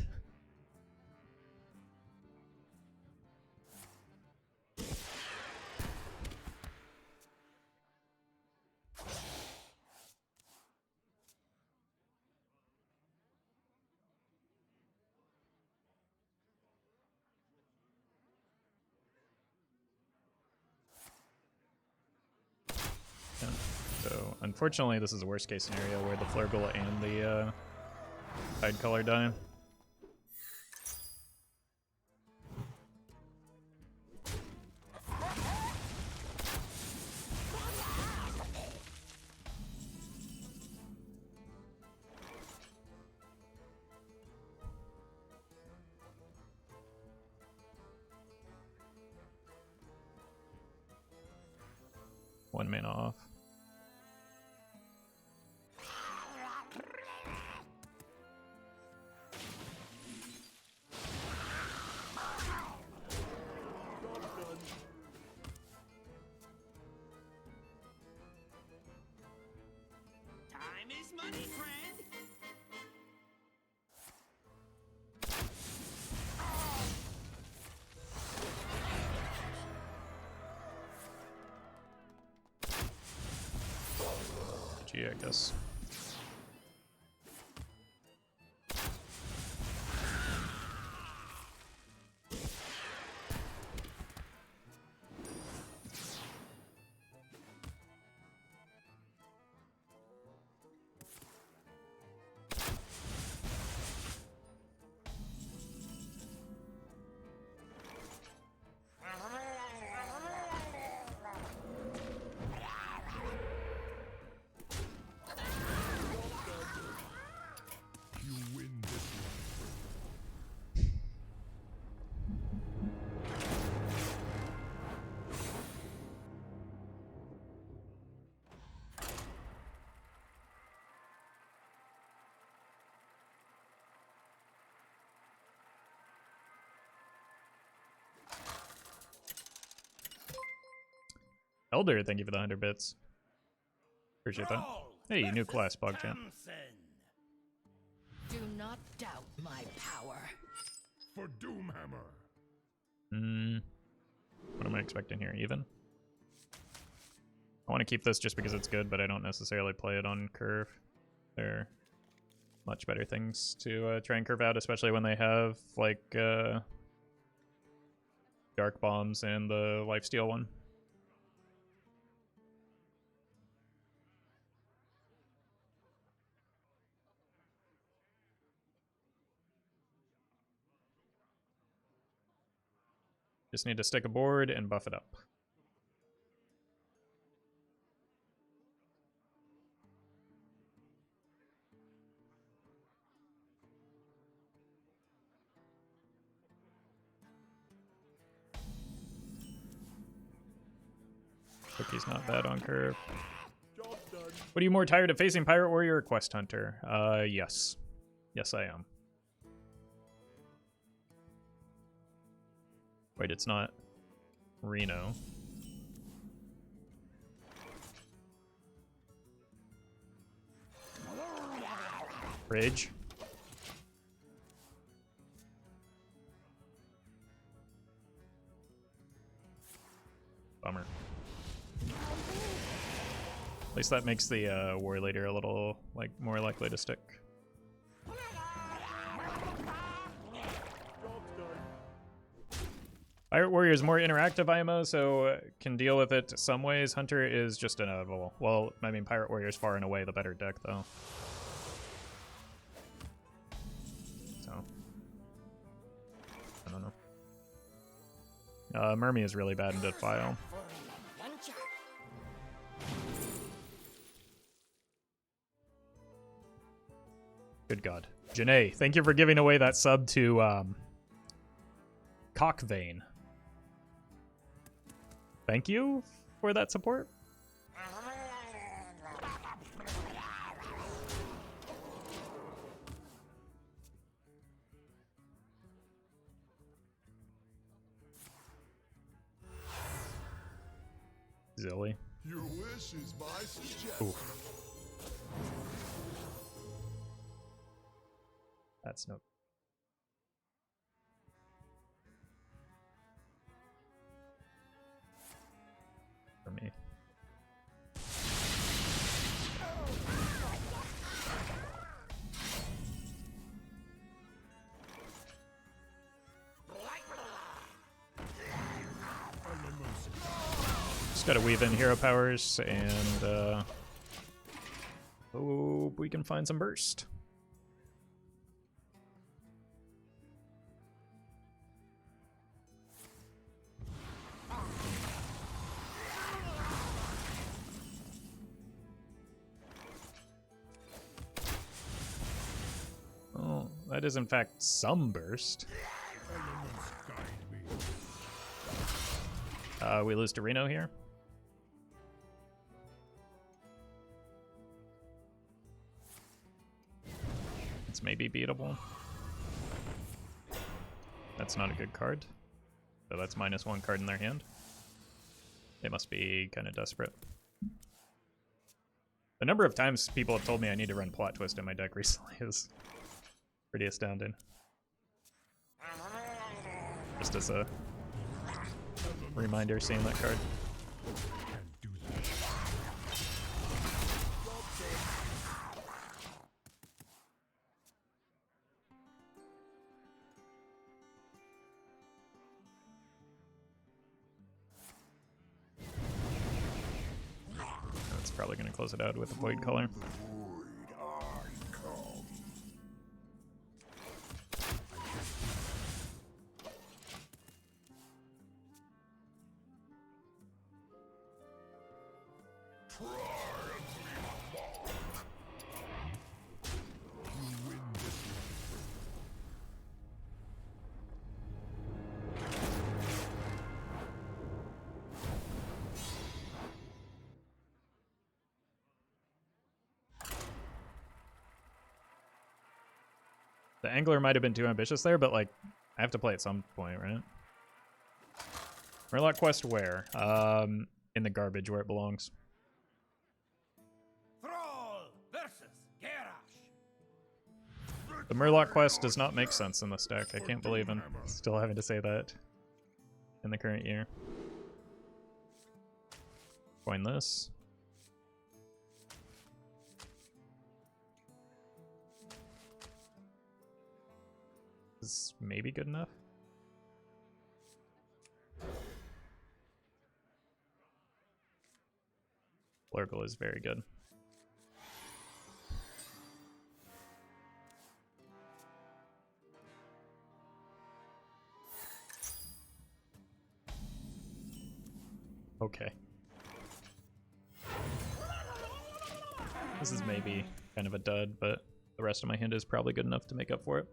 Yeah. So, unfortunately, this is a worst case scenario where the Flurgl and the Tidecaller die. 1 mana off. Time is money, friend. Gee, I guess. You win this one. Elder, thank you for the 100 bits. Appreciate that. Hey, new class, PogChamp. Do not doubt my power. For Doomhammer. What am I expecting here? Even? I want to keep this just because it's good, but I don't necessarily play it on curve. There are much better things to try and curve out, especially when they have, like, Dark Bombs and the Lifesteal one. Just need to stick a board and buff it up. Cookie's not bad on curve. What are you more tired of facing, Pirate Warrior or Quest Hunter? Yes. Yes, I am. Wait, it's not Reno. Rage. Bummer. At least that makes the Warleader a little more likely to stick. Pirate Warrior is more interactive IMO, so can deal with it some ways. Hunter is just inevitable. Well, I mean, Pirate Warrior is far and away the better deck, though. So, I don't know. Murmy is really bad in Defile. Good God. Janae, thank you for giving away that sub to Cockvein. Thank you for that support. Zilly. Your wish is my suggestion. Ooh. That's no. For me. Just gotta weave in hero powers and hope we can find some burst. Oh, that is in fact some burst. We lose to Reno here. It's maybe beatable. That's not a good card. So that's -1 card in their hand. They must be kind of desperate. The number of times people have told me I need to run Plot Twist in my deck recently is pretty astounding. Just as a reminder, seeing that card. That's probably going to close it out with a Void Color. The Angler might have been too ambitious there, but like, I have to play at some point, right? Murloc Quest where? In the garbage where it belongs. Thrall versus Garrosh. The Murloc Quest does not make sense in this deck. I can't believe I'm still having to say that in the current year. Coin this. Is maybe good enough. Flurgl is very good. Okay. This is maybe kind of a dud, but the rest of my hand is probably good enough to make up for it.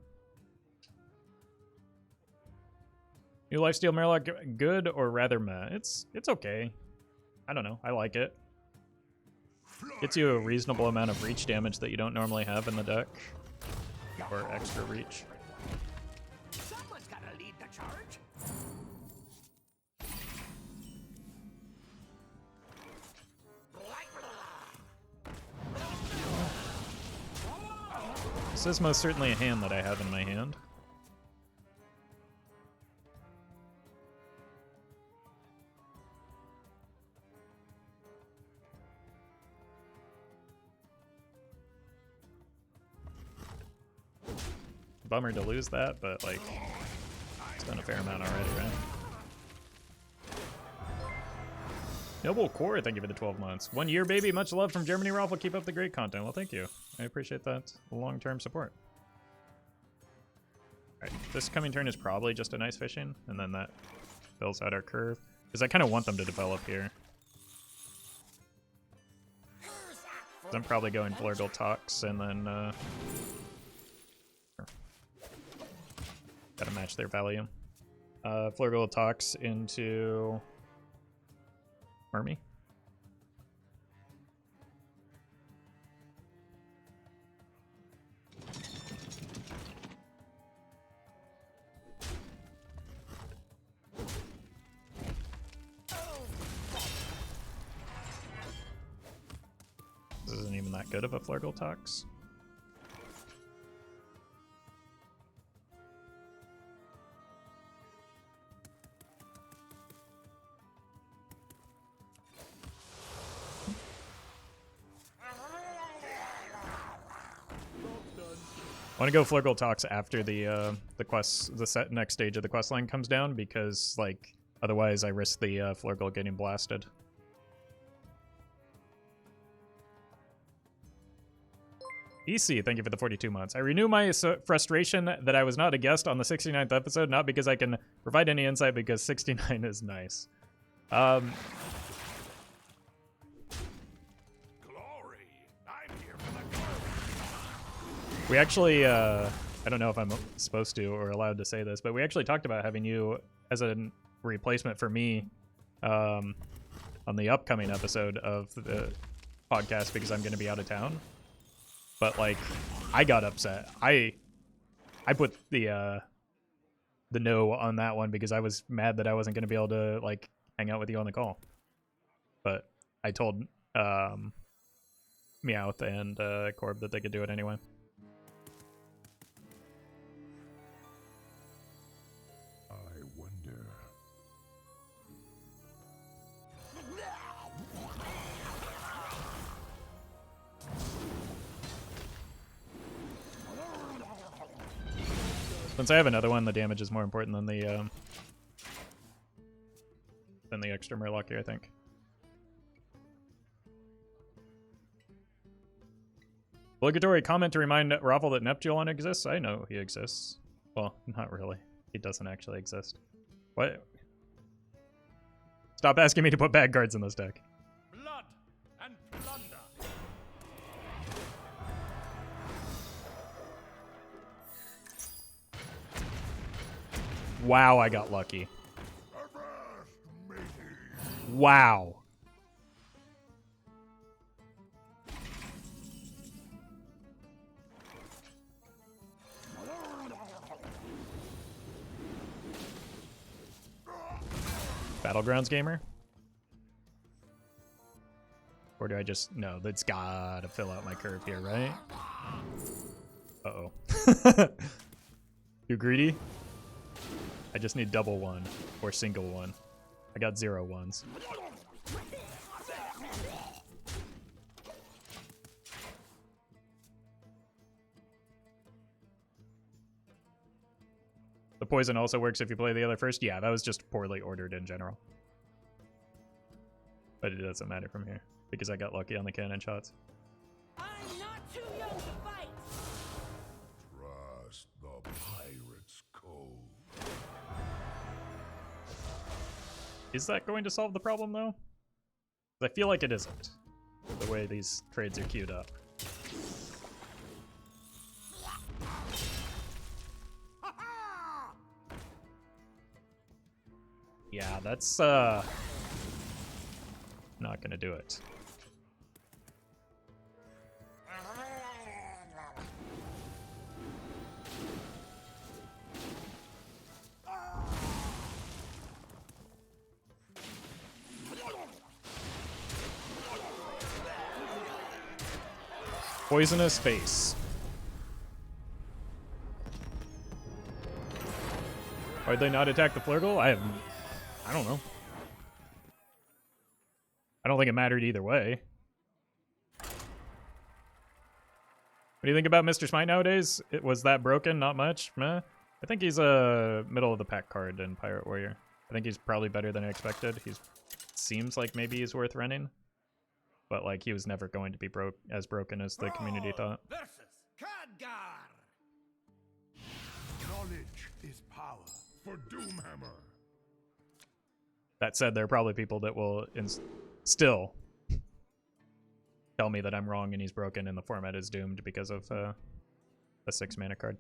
New Lifesteal Murloc, good or rather meh? It's okay. I don't know. I like it. Gets you a reasonable amount of reach damage that you don't normally have in the deck. Or extra reach. Someone's gotta lead the charge. This is most certainly a hand that I have in my hand. Bummer to lose that, but like, it's done a fair amount already, right? Noble Core, thank you for the 12 months. 1 year, baby. Much love from Germany, Roffle. Keep up the great content. Well, thank you. I appreciate that long-term support. Alright, this coming turn is probably just a nice fishing, and then that fills out our curve. Because I kind of want them to develop here. So I'm probably going Flurgl Tox, and then gotta match their value. Flurgl Tox into Murmy. This isn't even that good of a Flurgl Tox. I want to go Flurgl Tox after the next stage of the quest line comes down, because like otherwise I risk the Flurgl getting blasted. EC, thank you for the 42 months. I renew my frustration that I was not a guest on the 69th episode, not because I can provide any insight, because 69 is nice. We actually, I don't know if I'm supposed to or allowed to say this, but we actually talked about having you as a replacement for me on the upcoming episode of the podcast, because I'm going to be out of town. But like, I got upset. I put the no on that one because I was mad that I wasn't going to be able to like hang out with you on the call. But I told Meowth and Corb that they could do it anyway. I wonder. Since I have another one, the damage is more important than the extra Murloc here, I think. Obligatory comment to remind Roffle that Neptulon exists. I know he exists. Well, not really. He doesn't actually exist. What? Stop asking me to put bad cards in this deck. Blood and plunder. Wow, I got lucky. Avast, matey. Wow. Battlegrounds gamer? Or do I just... No, that's gotta fill out my curve here, right? Uh-oh. Too greedy? I just need double one or single one. I got 0 ones. The poison also works if you play the other first. Yeah, that was just poorly ordered in general. But it doesn't matter from here because I got lucky on the cannon shots. I'm not too young to fight. Trust the pirate's code. Is that going to solve the problem though? I feel like it isn't. The way these trades are queued up. Yeah, that's not gonna do it. Poisonous face. Why'd they not attack the Flurgl? I don't know. I don't think it mattered either way. What do you think about Mr. Smite nowadays? Was that broken? Not much? Meh. I think he's a middle of the pack card in Pirate Warrior. I think he's probably better than I expected. Seems like maybe he's worth running. But like he was never going to be as broken as the community thought. Versus Khadgar. Knowledge is power for Doomhammer. That said, there are probably people that will still tell me that I'm wrong and he's broken and the format is doomed because of a 6 mana card.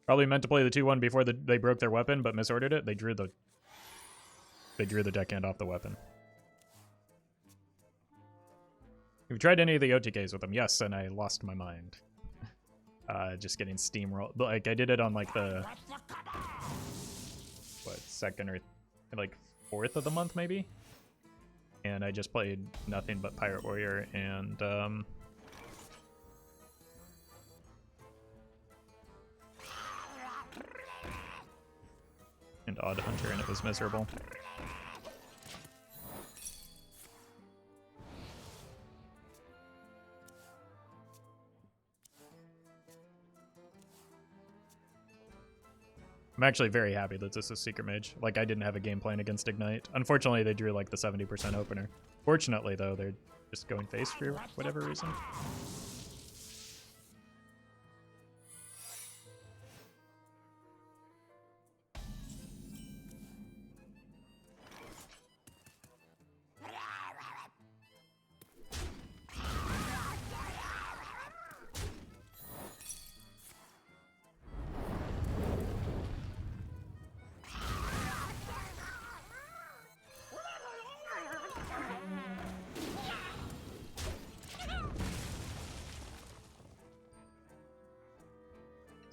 Probably meant to play the 2-1 before they broke their weapon, but misordered it. They drew the deckhand off the weapon. Have you tried any of the OTKs with them? Yes, and I lost my mind. Just getting steamrolled. Like, I did it on, like, the... What, 2nd or, like, 4th of the month, maybe? And I just played nothing but Pirate Warrior and, Odd Hunter, and it was miserable. I'm actually very happy that this is Secret Mage. Like, I didn't have a game plan against Ignite. Unfortunately, they drew, like, the 70% opener. Fortunately, though, they're just going face for whatever reason.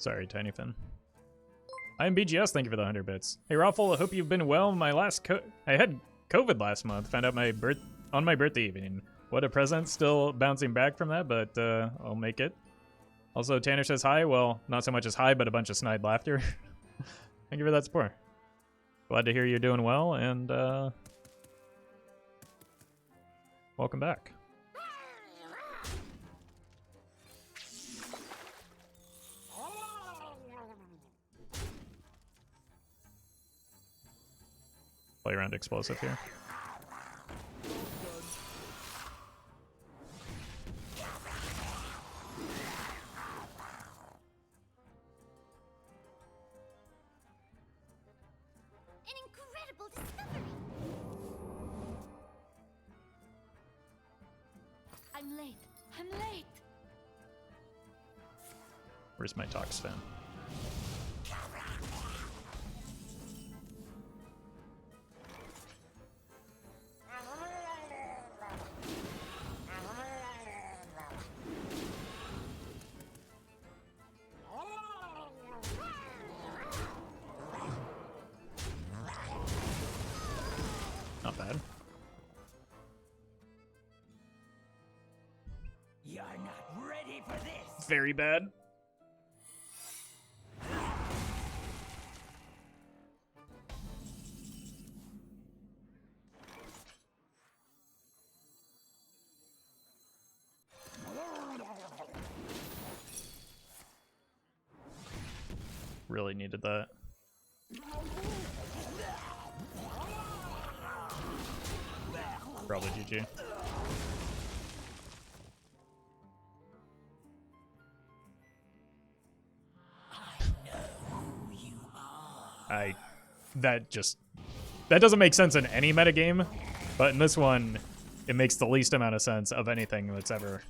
Sorry, Tinyfin. I'm BGS, thank you for the 100 bits. Hey Roffle, I hope you've been well. I had COVID last month, found out on my birthday evening. What a present, still bouncing back from that, but I'll make it. Also, Tanner says hi. Well, not so much as hi, but a bunch of snide laughter. Thank you for that support. Glad to hear you're doing well, and welcome back. Play around explosive here. An incredible discovery. I'm late. I'm late. Where's my Toxfin? Not bad. You're not ready for this. Very bad. Really needed that. Probably GG. That doesn't make sense in any metagame, but in this one, it makes the least amount of sense of anything that's ever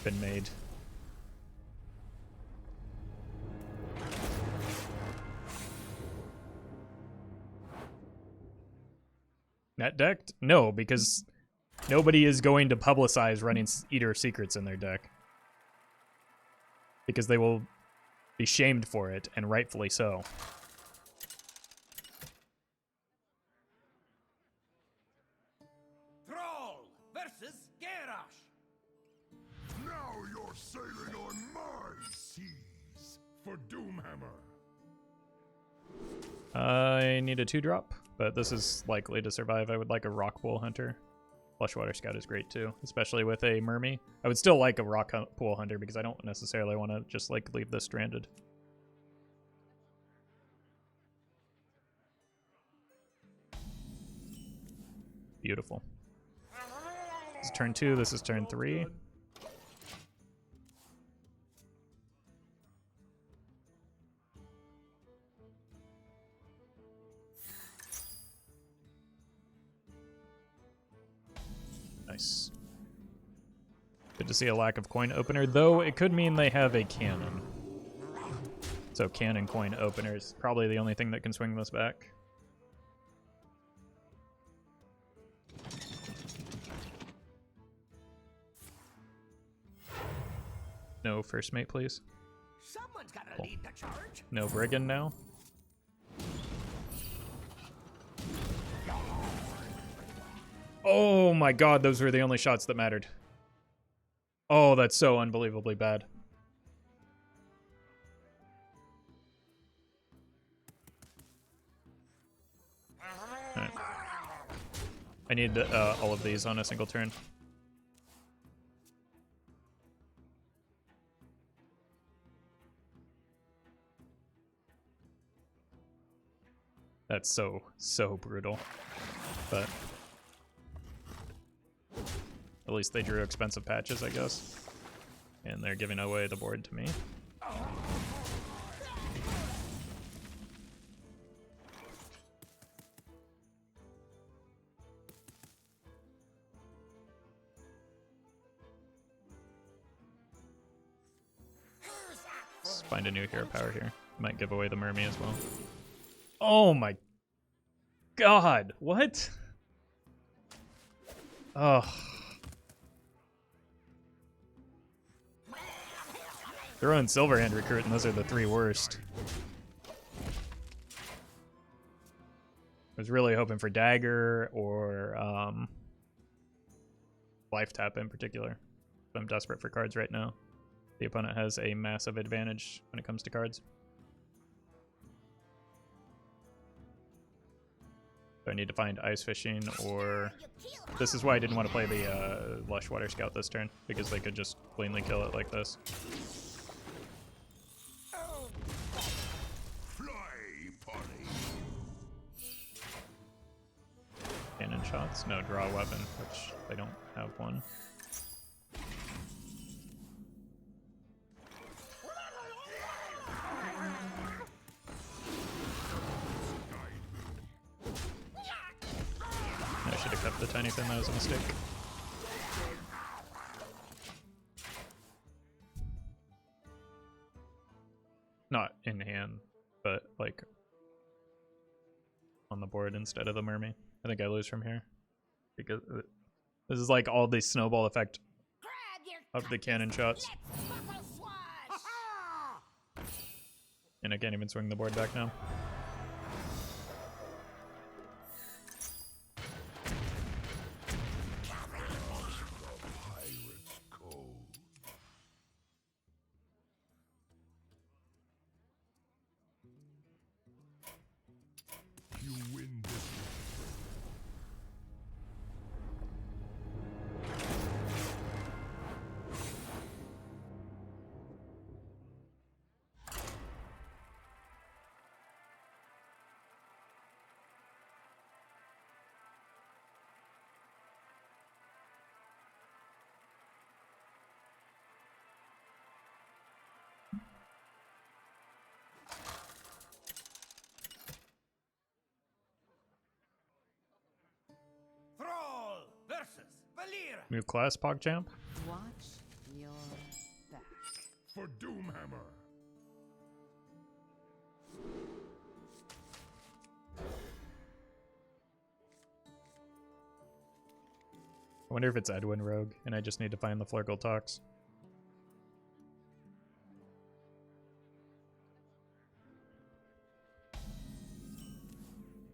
been made. Net decked? No, because nobody is going to publicize running Eater Secrets in their deck. Because they will be shamed for it, and rightfully so. Thrall versus Garrosh. Now you're sailing on my seas for Doomhammer. I need a 2-drop, but this is likely to survive. I would like a Rockpool Hunter. Lushwater Scout is great too, especially with a Murmy. I would still like a Rockpool Hunter because I don't necessarily want to just like leave this stranded. Beautiful. This is turn 2, this is turn 3. Nice. Good to see a lack of coin opener, though it could mean they have a cannon. So cannon coin opener is probably the only thing that can swing this back. No first mate, please. Someone's gotta lead the charge. No brigand now. Oh my god, those were the only shots that mattered. Oh, that's so unbelievably bad. Right. I need all of these on a single turn. That's so brutal. But at least they drew expensive patches, I guess. And they're giving away the board to me. Let's find a new hero power here. Might give away the Murmy as well. Oh my god, what? Oh. Throwing Silverhand Recruit, and those are the 3 worst. I was really hoping for Dagger or Life Tap in particular. I'm desperate for cards right now. The opponent has a massive advantage when it comes to cards. So I need to find Ice Fishing, or... This is why I didn't want to play the Lushwater Scout this turn, because they could just cleanly kill it like this. Cannon shots? No, draw a weapon, which they don't have one. I should have kept the Tinyfin, that was a mistake. Not in hand, but like on the board instead of the Murmy. I think I lose from here because this is like all the snowball effect of the cannon shots. And I can't even swing the board back now. New class, PogChamp. Watch your back. For Doomhammer. I wonder if it's Edwin Rogue, and I just need to find the Flurgl Tox.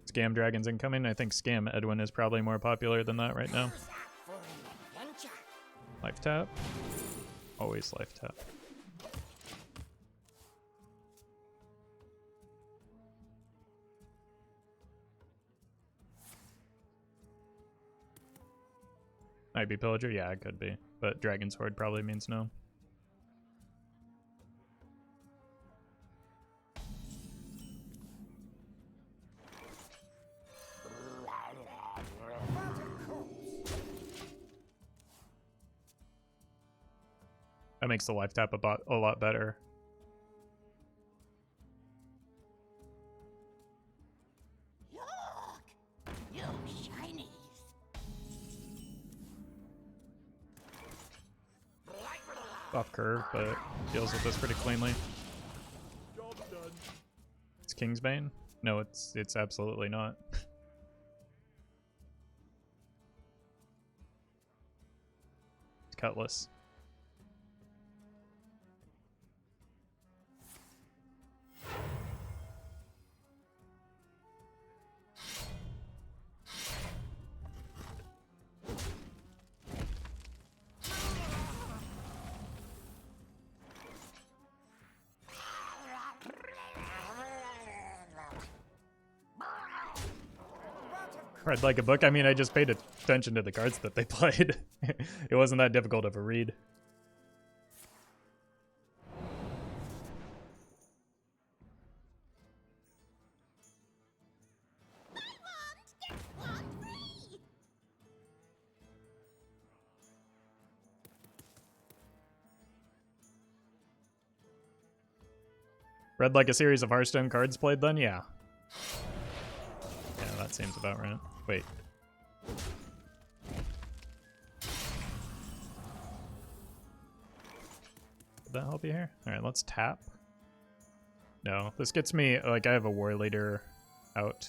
Scam Dragon's incoming. I think Scam Edwin is probably more popular than that right now. Life tap. Always life tap. Might be Pillager? Yeah, it could be. But Dragon's Horde probably means no. That makes the life tap a lot better. Look, you shinies. Off curve, but deals with this pretty cleanly. Job done. It's Kingsbane? No, it's absolutely not. It's Cutlass. Read like a book. I mean, I just paid attention to the cards that they played. It wasn't that difficult of a read. Read like a series of Hearthstone cards played then? Yeah. Yeah, that seems about right. Wait. Did that help you here? Alright, let's tap. No, this gets me, like, I have a Warleader out.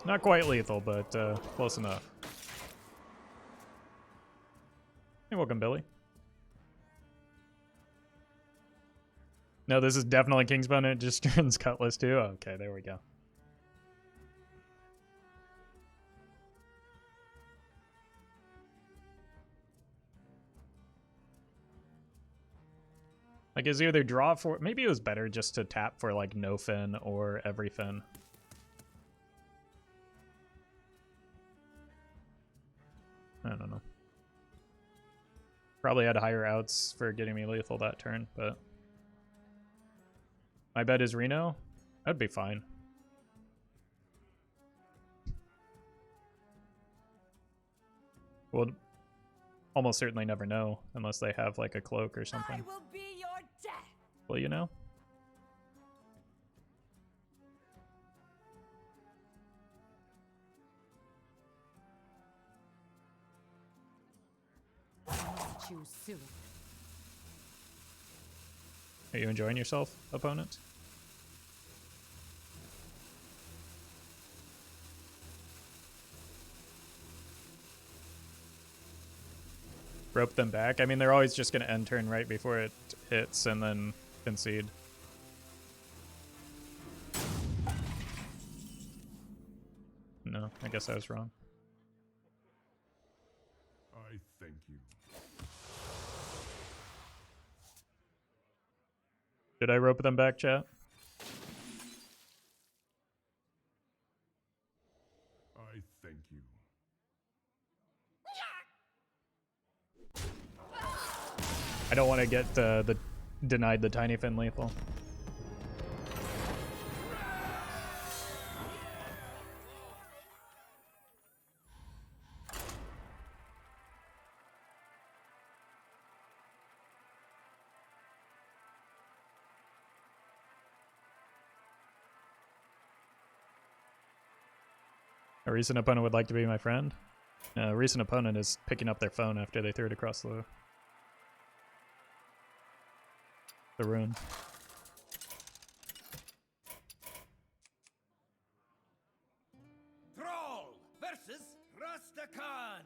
Not quite lethal, but close enough. Hey, welcome, Billy. No, this is definitely Kingsbone. It just turns Cutlass too. Okay, there we go. Like, is either draw for... Maybe it was better just to tap for, like, Nofin or Everyfin. I don't know. Probably had higher outs for getting me lethal that turn, but... My bet is Reno. That'd be fine. We'll almost certainly never know unless they have, like, a cloak or something. I will be your death. Will you know? Choose soon. Are you enjoying yourself, opponent? Rope them back. I mean, they're always just going to end turn right before it hits and then concede. No, I guess I was wrong. I thank you. Did I rope them back, chat? I thank you. I don't want to get the denied the Tinyfin lethal. A recent opponent would like to be my friend. A recent opponent is picking up their phone after they threw it across the rune. Thrall versus Rastakhan.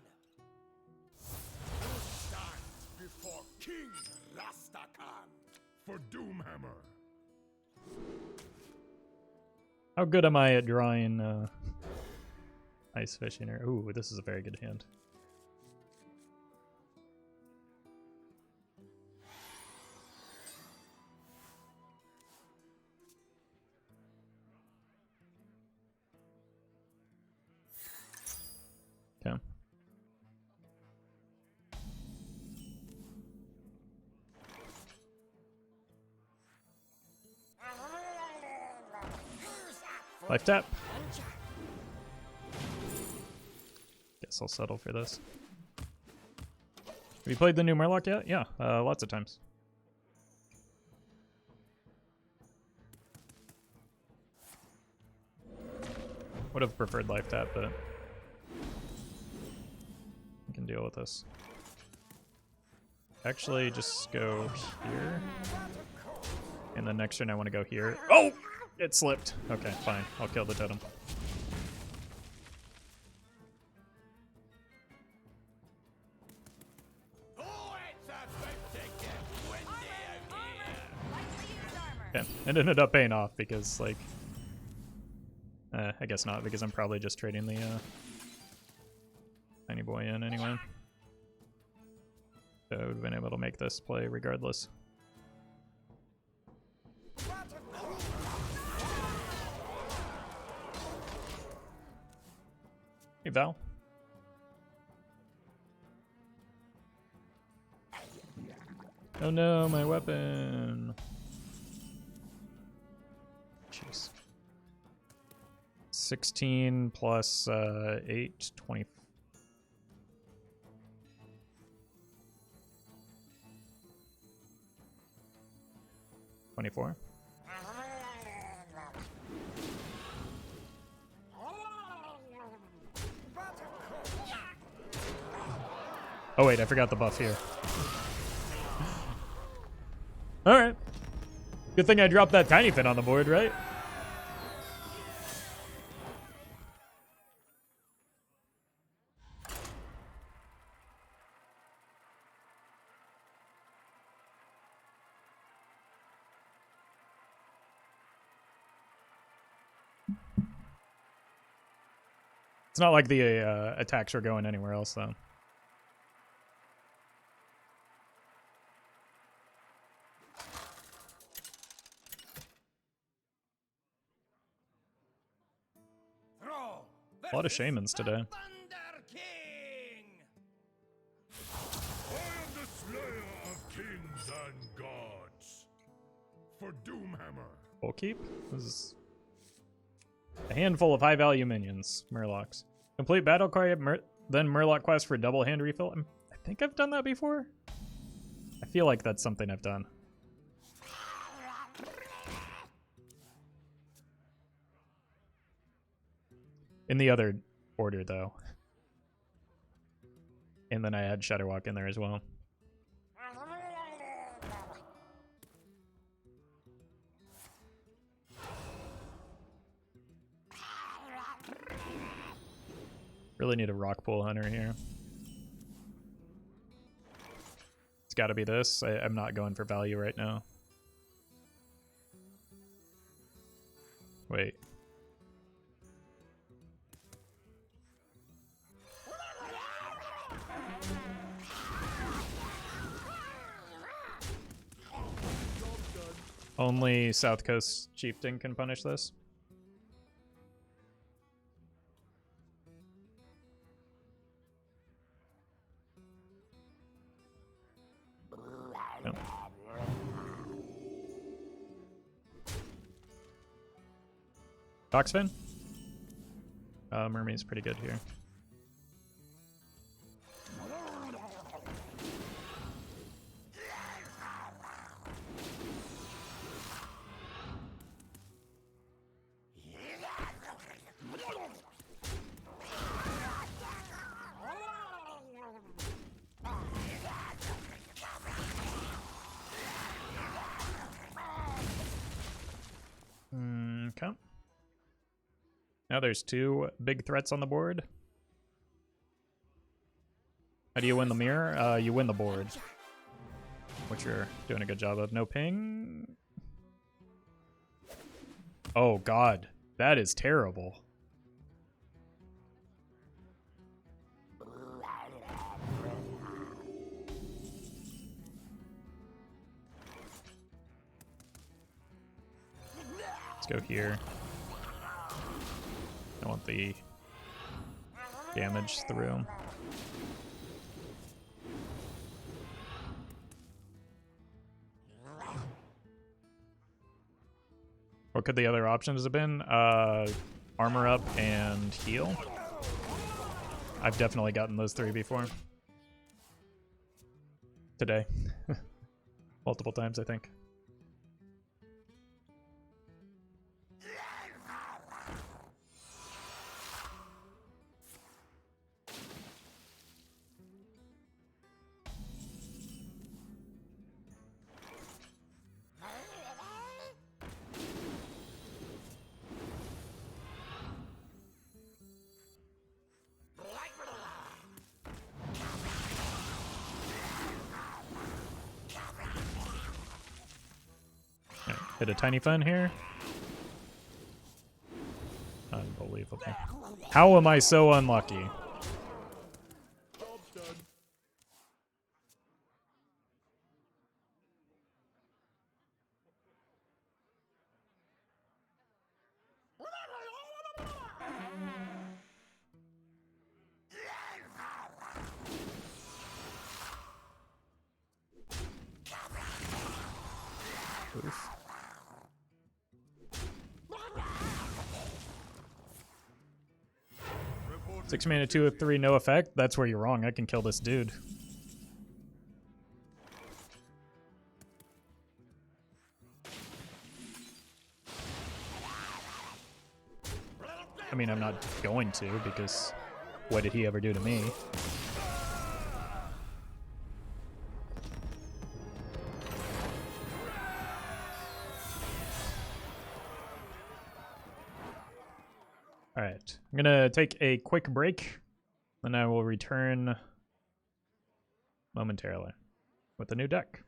You stand before King Rastakhan for Doomhammer. How good am I at drawing ice fishing? Or ooh, this is a very good hand. Okay. Life tap. Guess I'll settle for this. Have you played the new Murloc yet? Yeah, lots of times. Would have preferred life tap, but I can deal with this. Actually, just go here. And then next turn I want to go here. Oh! It slipped. Okay, fine. I'll kill the totem. Okay, it ended up paying off because, like, I guess not, because I'm probably just trading the tiny boy in anyway. So I would have been able to make this play regardless. Hey, Val. Oh no, my weapon. Jeez. 16 plus 8, 20. 24. Oh wait, I forgot the buff here. Alright. Good thing I dropped that Tinyfin on the board, right? It's not like the attacks are going anywhere else, though. Throw A lot of shamans today. Thunder King. I am the slayer of kings and gods. For Doomhammer. Full keep? This is a handful of high-value minions, Murlocs. Complete battle cry, then Murloc quest for double hand refill. I think I've done that before. I feel like that's something I've done. In the other order, though. And then I had Shadowwalk in there as well. Really need a Rockpool Hunter here. It's got to be this. I'm not going for value right now. Wait. Only South Coast Chieftain can punish this. No. Toxfin? Murmy's pretty good here. Okay. Now there's two big threats on the board. How do you win the mirror? You win the board, which you're doing a good job of. No ping. Oh god, that is terrible. Let's go here. I want the damage through. What could the other options have been? Armor up and heal. I've definitely gotten those three before. Today. Multiple times, I think. Hit a Tinyfin here. Unbelievable. How am I so unlucky? Oof. 6 mana, 2 of 3, no effect. That's where you're wrong. I can kill this dude. I mean, I'm not going to, because what did he ever do to me? Alright, I'm gonna take a quick break, and I will return momentarily with a new deck.